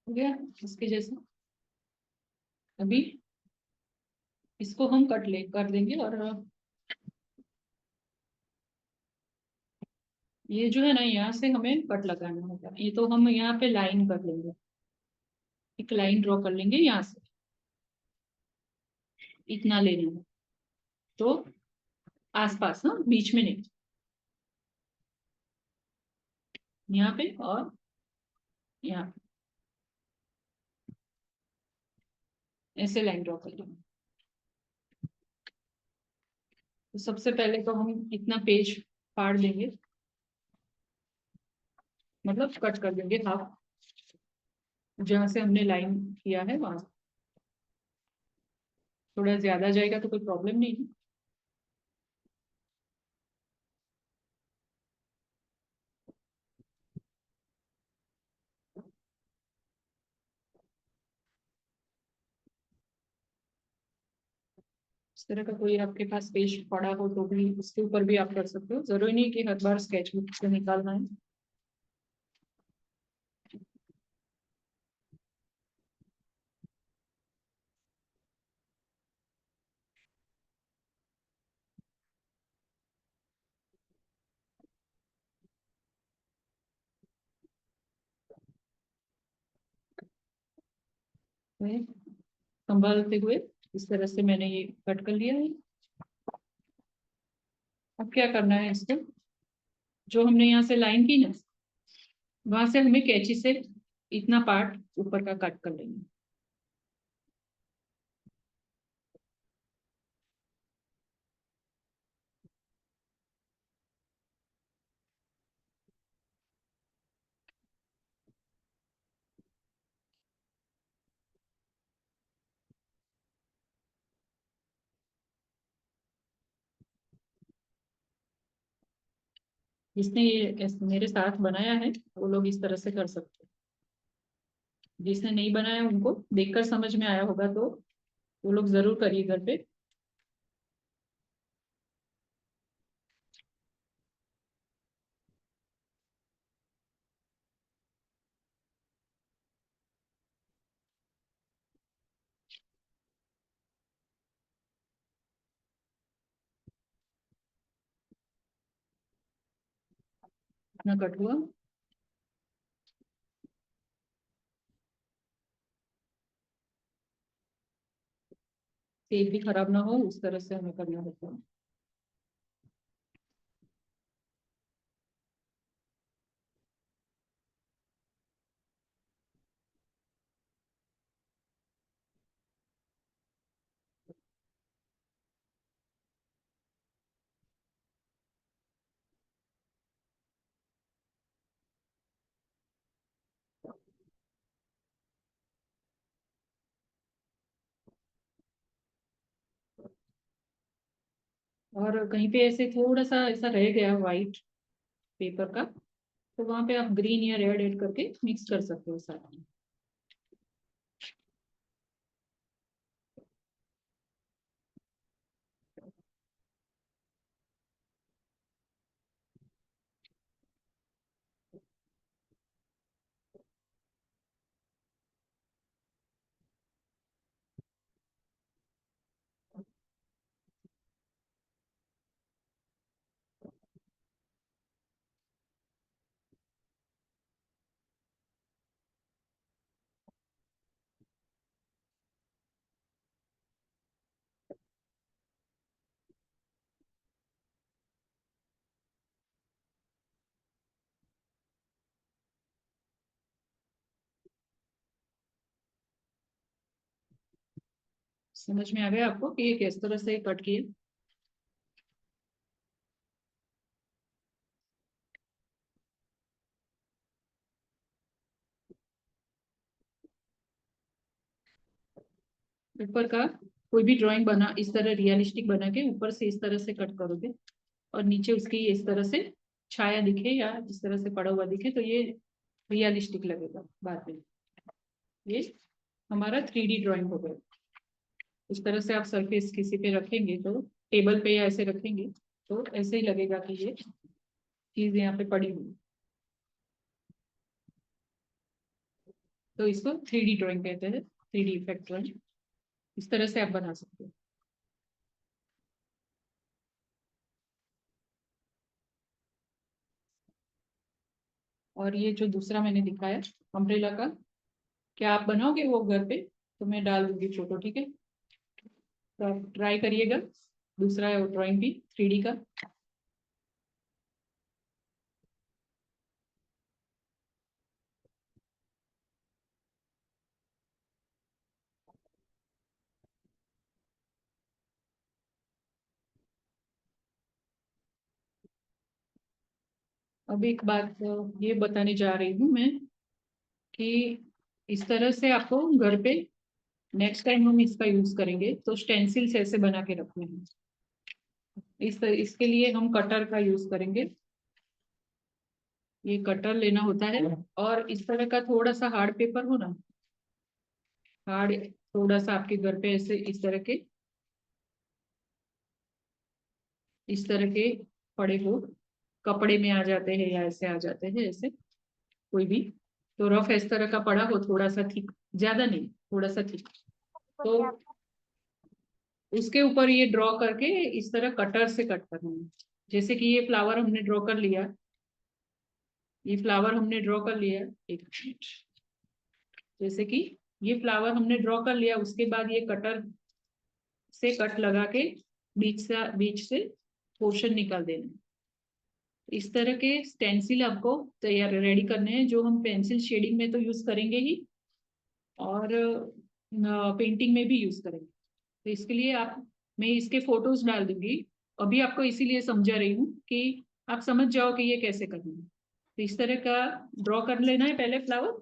हो गया इसके जैसा। अभी इसको हम कट ले कर देंगे और ये जो है ना, यहाँ से हमें कट लगाना होगा। ये तो हम यहाँ पे लाइन कर लेंगे, एक लाइन ड्रॉ कर लेंगे यहाँ से, इतना ले लेंगे। तो आसपास ना, बीच में नहीं, यहाँ पे और यहाँ पे ऐसे लाइन ड्रॉ कर लेंगे। तो सबसे पहले तो हम इतना पेज फाड़ देंगे, मतलब कट कर देंगे हाफ, जहां से हमने लाइन किया है वहां से। थोड़ा ज्यादा जाएगा तो कोई प्रॉब्लम नहीं है। इस तरह का कोई आपके पास पेज पड़ा हो तो भी उसके ऊपर भी आप कर सकते हो, जरूरी नहीं कि हर बार स्केच बुक से निकालना है। संभालते हुए इस तरह से मैंने ये कट कर लिया है। अब क्या करना है, इसको जो हमने यहाँ से लाइन की ना, वहां से हमें कैंची से इतना पार्ट ऊपर का कट कर लेंगे। जिसने ये मेरे साथ बनाया है वो लोग इस तरह से कर सकते हैं। जिसने नहीं बनाया उनको देखकर समझ में आया होगा तो वो लोग जरूर करिए घर पे। इतना कट हुआ। सेब भी खराब ना हो उस तरह से हमें करना होता है। और कहीं पे ऐसे थोड़ा सा ऐसा रह गया व्हाइट पेपर का तो वहां पे आप ग्रीन या रेड ऐड करके मिक्स कर सकते हो साथ में। समझ में आ गया आपको कि ये किस तरह से कट किए। ऊपर का कोई भी ड्राइंग बना इस तरह रियलिस्टिक बना के ऊपर से इस तरह से कट करोगे और नीचे उसकी इस तरह से छाया दिखे या इस तरह से पड़ा हुआ दिखे तो ये रियलिस्टिक लगेगा बाद में। ये हमारा 3D ड्राइंग हो गया। इस तरह से आप सरफेस किसी पे रखेंगे तो टेबल पे या ऐसे रखेंगे तो ऐसे ही लगेगा कि ये चीज यहाँ पे पड़ी हुई। तो इसको 3D ड्राइंग कहते हैं, 3D इफेक्ट ड्राइंग। इस तरह से आप बना सकते हो। और ये जो दूसरा मैंने दिखाया अम्ब्रेला का, क्या आप बनाओगे वो घर पे? तो मैं डाल दूंगी फोटो, ठीक है? तो आप ट्राई करिएगा दूसरा ड्राइंग भी 3D का। अब एक बात ये बताने जा रही हूँ मैं कि इस तरह से आपको घर पे नेक्स्ट टाइम हम इसका यूज करेंगे तो स्टेंसिल्स ऐसे बना के रखने हैं। इसके लिए हम कटर का यूज करेंगे। ये कटर लेना होता है और इस तरह का थोड़ा सा हार्ड पेपर हो ना, हार्ड थोड़ा सा आपके घर पे ऐसे इस तरह के पड़े हो, कपड़े में आ जाते हैं या ऐसे आ जाते हैं ऐसे कोई भी, तो रफ इस तरह का पड़ा हो थोड़ा सा थिक, ज्यादा नहीं थोड़ा सा थिक, तो उसके ऊपर ये ड्रॉ करके इस तरह कटर से कट करना है। जैसे कि ये फ्लावर हमने ड्रॉ कर लिया, ये फ्लावर हमने ड्रॉ कर लिया, एक मिनट, जैसे कि ये फ्लावर हमने ड्रॉ कर लिया, उसके बाद ये कटर से कट लगा के बीच से पोर्शन निकाल देना। इस तरह के स्टेंसिल आपको तैयार रेडी करने हैं, जो हम पेंसिल शेडिंग में तो यूज करेंगे ही, और पेंटिंग में भी यूज करेंगे। तो इसके लिए मैं इसके फोटोज डाल दूंगी। अभी आपको इसीलिए समझा रही हूँ कि आप समझ जाओ कि ये कैसे करना है। तो इस तरह का ड्रॉ कर लेना है पहले फ्लावर,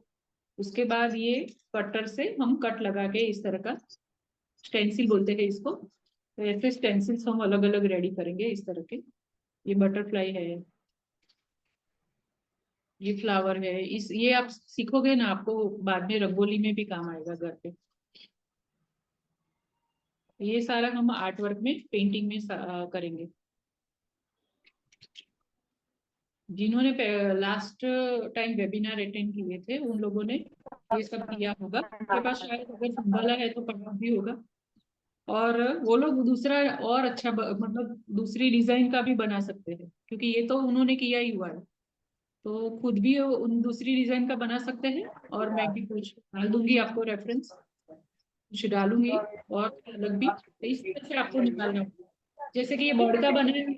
उसके बाद ये कटर से हम कट लगा के इस तरह का, स्टेंसिल बोलते हैं इसको, तो ऐसे स्टेंसिल्स हम अलग अलग रेडी करेंगे इस तरह के। ये बटरफ्लाई है, ये फ्लावर है, ये आप सीखोगे ना, आपको बाद में रंगोली में भी काम आएगा घर पे। ये सारा हम आर्ट वर्क में, पेंटिंग में करेंगे। जिन्होंने लास्ट टाइम वेबिनार अटेंड किए थे उन लोगों ने ये सब किया होगा, उनके पास शायद अगर संभाला है तो पढ़ा भी होगा। और वो लोग दूसरा और अच्छा मतलब दूसरी डिजाइन का भी बना सकते हैं, क्योंकि ये तो उन्होंने किया ही हुआ है, तो खुद भी उन दूसरी डिजाइन का बना सकते हैं। और मैं भी कुछ डाल दूंगी आपको रेफरेंस, कुछ डालूंगी और अलग भी, तो इस तरह से आपको निकालना होगा। जैसे कि ये बर्ड का बना है,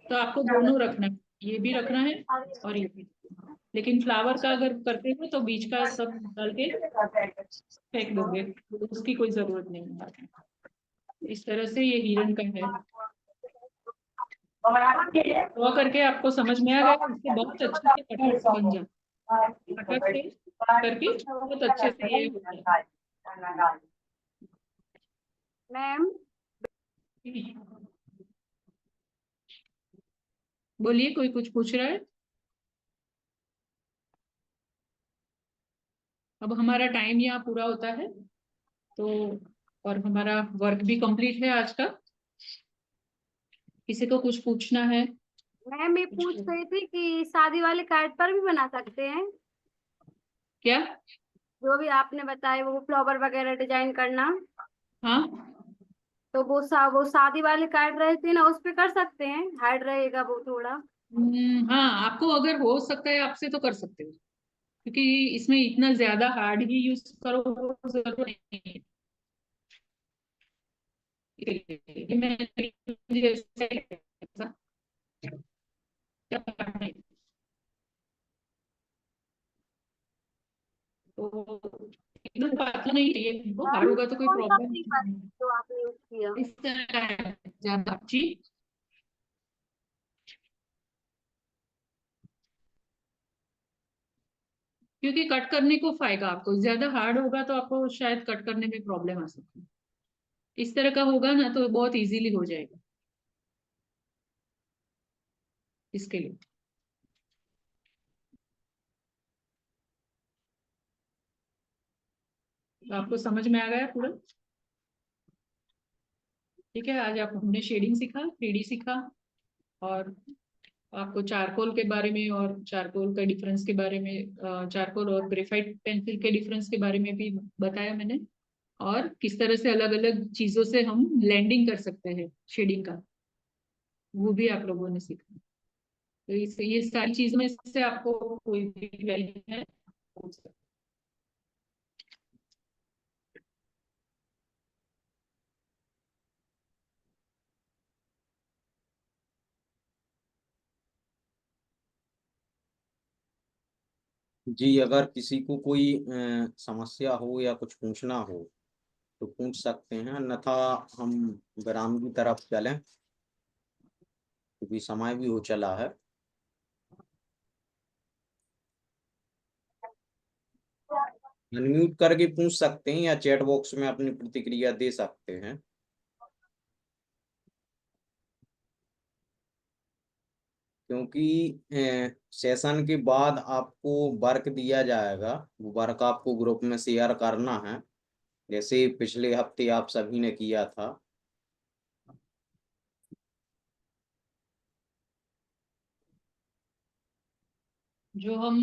तो आपको दोनों रखना है, ये भी रखना है और ये भी। लेकिन फ्लावर का अगर करते हो तो बीच का सब निकाल के फेंक दोगे, तो उसकी कोई जरूरत नहीं है। इस तरह से ये हिरन का है, ड्रॉ करके आपको समझ में आ गया, इससे बहुत अच्छे से कटर बन जाए, कटर से करके बहुत अच्छे से ये हो जाए। मैम बोलिए, कोई कुछ पूछ रहा है? अब हमारा टाइम यहाँ पूरा होता है, तो और हमारा वर्क भी कंप्लीट है आज का। किसी को कुछ पूछना है? मैम ये पूछ रही थी कि शादी वाले कार्ड पर भी बना सकते हैं, क्या? जो भी आपने बताया वो फ्लावर वगैरह डिजाइन करना, हाँ तो वो शादी वाले कार्ड रहते हैं ना, उस पे कर सकते हैं, हार्ड रहेगा वो थोड़ा। हाँ, आपको अगर हो सकता है आपसे तो कर सकते हो, क्योंकि इसमें इतना ज्यादा हार्ड ही यूज करो वो जरूरत नहीं है। मैं तो एकदम पातला नहीं चाहिए हमको, हार्ड होगा तो कोई कौन सा प्रॉब्लम पेपर नहीं। जो आपने यूज किया? इस तरह ज्यादा जी, क्योंकि कट करने को फायदा, आपको ज्यादा हार्ड होगा तो आपको शायद कट करने में प्रॉब्लम आ सकती है। इस तरह का होगा ना तो बहुत इजीली हो जाएगा इसके लिए। तो आपको समझ में आ गया पूरा? ठीक है, आज आप हमने शेडिंग सीखा, 3D सीखा, और आपको चारकोल के बारे में और चारकोल का डिफरेंस के बारे में, चारकोल और ग्रेफाइट पेंसिल के डिफरेंस के बारे में भी बताया मैंने, और किस तरह से अलग अलग चीजों से हम ब्लेंडिंग कर सकते हैं शेडिंग का, वो भी आप लोगों ने सीखा। तो ये सारी चीजों में से आपको कोई भी क्वेरी है पूछ सकते हैं। जी, अगर किसी को कोई समस्या हो या कुछ पूछना हो तो पूछ सकते हैं, अन्यथा हम विराम की तरफ चलें, क्योंकि समय भी हो चला है। अनम्यूट करके पूछ सकते हैं या चैट बॉक्स में अपनी प्रतिक्रिया दे सकते हैं। क्योंकि सेशन के बाद आपको वर्क दिया जाएगा, वो वर्क आपको ग्रुप में शेयर करना है, जैसे पिछले हफ्ते आप सभी ने किया था। जो हम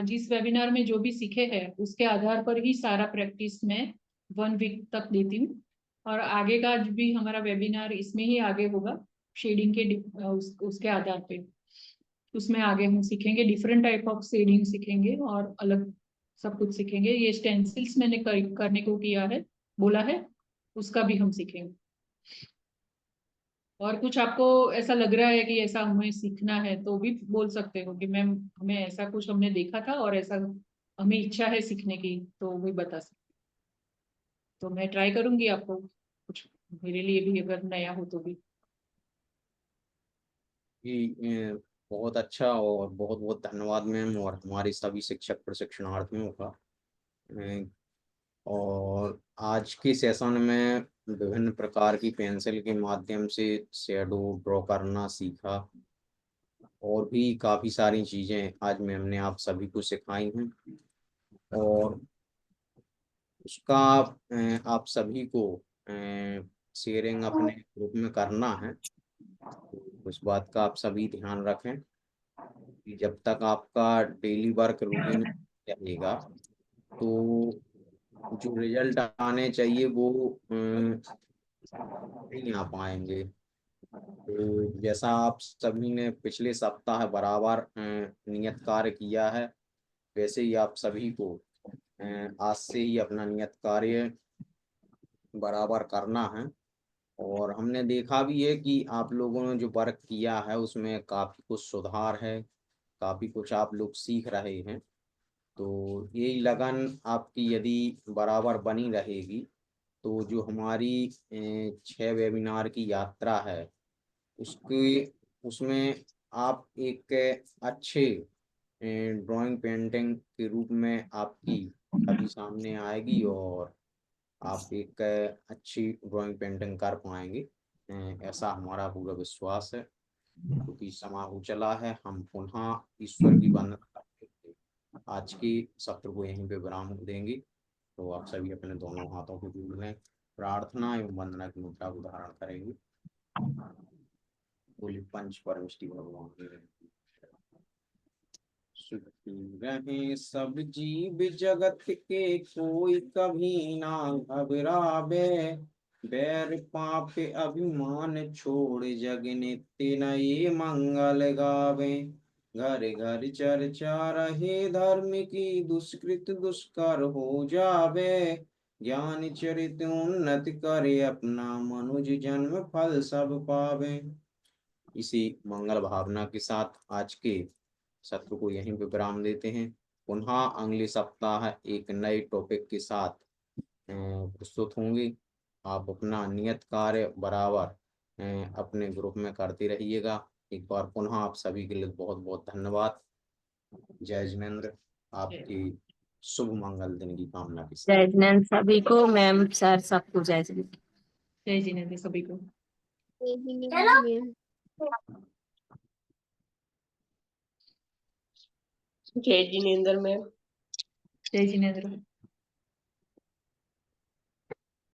जिस वेबिनार में जो भी सीखे हैं उसके आधार पर ही सारा प्रैक्टिस में 1 वीक तक देती हूँ, और आगे का जो भी हमारा वेबिनार इसमें ही आगे होगा, शेडिंग के उसके आधार पे, उसमें आगे हम सीखेंगे, डिफरेंट टाइप ऑफ शेडिंग सीखेंगे और अलग सब कुछ सीखेंगे। ये स्टेंसिल्स मैंने करने को किया है, बोला है, उसका भी हम सीखेंगे। और कुछ आपको ऐसा लग रहा है कि ऐसा हमें सीखना है तो भी बोल सकते हो कि मैम हमें ऐसा कुछ हमने देखा था और ऐसा हमें इच्छा है सीखने की, तो भी बता सकते। तो मैं ट्राई करूंगी आपको कुछ मेरे लिए भी अगर नया हो तो भी। जी बहुत अच्छा और बहुत बहुत धन्यवाद मैम, और हमारे सभी शिक्षक प्रशिक्षणार्थियों का। अ, और आज के सेशन में विभिन्न प्रकार की पेंसिल के माध्यम से शेडो ड्रॉ करना सीखा, और भी काफ़ी सारी चीज़ें आज मैम ने आप सभी को सिखाई हैं। और उसका आप सभी को शेयरिंग अपने ग्रुप में करना है। तो उस बात का आप सभी ध्यान रखें कि जब तक आपका डेली वर्क रूटीन रहेगा, तो जो रिजल्ट आने चाहिए वो नहीं आ पाएंगे। तो जैसा आप सभी ने पिछले सप्ताह बराबर नियत कार्य किया है, वैसे ही आप सभी को आज से ही अपना नियत कार्य बराबर करना है। और हमने देखा भी है कि आप लोगों ने जो वर्क किया है उसमें काफ़ी कुछ सुधार है, काफ़ी कुछ आप लोग सीख रहे हैं। तो यही लगन आपकी यदि बराबर बनी रहेगी, तो जो हमारी 6 वेबिनार की यात्रा है उसके उसमें आप एक अच्छे ड्राइंग पेंटिंग के रूप में आपकी छवि सामने आएगी, और आप एक अच्छी ड्राइंग पेंटिंग कर पाएंगे। ऐसा हमारा पूरा विश्वास है। क्योंकि समय हो चला है, हम पुनः ईश्वर की वंदना करके आज की सत्र को यहीं पे विराम देंगे। तो आप सभी अपने दोनों हाथों को जोड़ लें, प्रार्थना एवं वंदना की मुद्रा को धारण करेंगे। बोले पंच परमेष्टि भगवान की जय। सुखी रहे सब जीव जगत के, कोई कभी ना घबरावे। बैर पाप अभिमान छोड़, जग नित्य नए मंगल गावे। घर घर चर्चा रहे धर्म की, दुष्कृत दुष्कर हो जावे। ज्ञान चरित उन्नत करे, अपना मनुज जन्म फल सब पावे। इसी मंगल भावना के साथ आज के सत्र को यहीं पे विराम देते हैं। पुनः अगले सप्ताह एक नए टॉपिक के साथ प्रस्तुत होंगे। आप अपना नियत कार्य बराबर अपने ग्रुप में करते रहिएगा। एक बार पुनः आप सभी के लिए बहुत बहुत धन्यवाद। जय जिनेन्द्र। आपकी शुभ मंगल दिन की कामना के साथ। जय जिनेन्द्र सभी को, मैम सर सबको जय जिनेन्द्र। जय जिनेन्द्र सभी को। जय जिनेन्द्र मैम। जय जिनेन्द्र।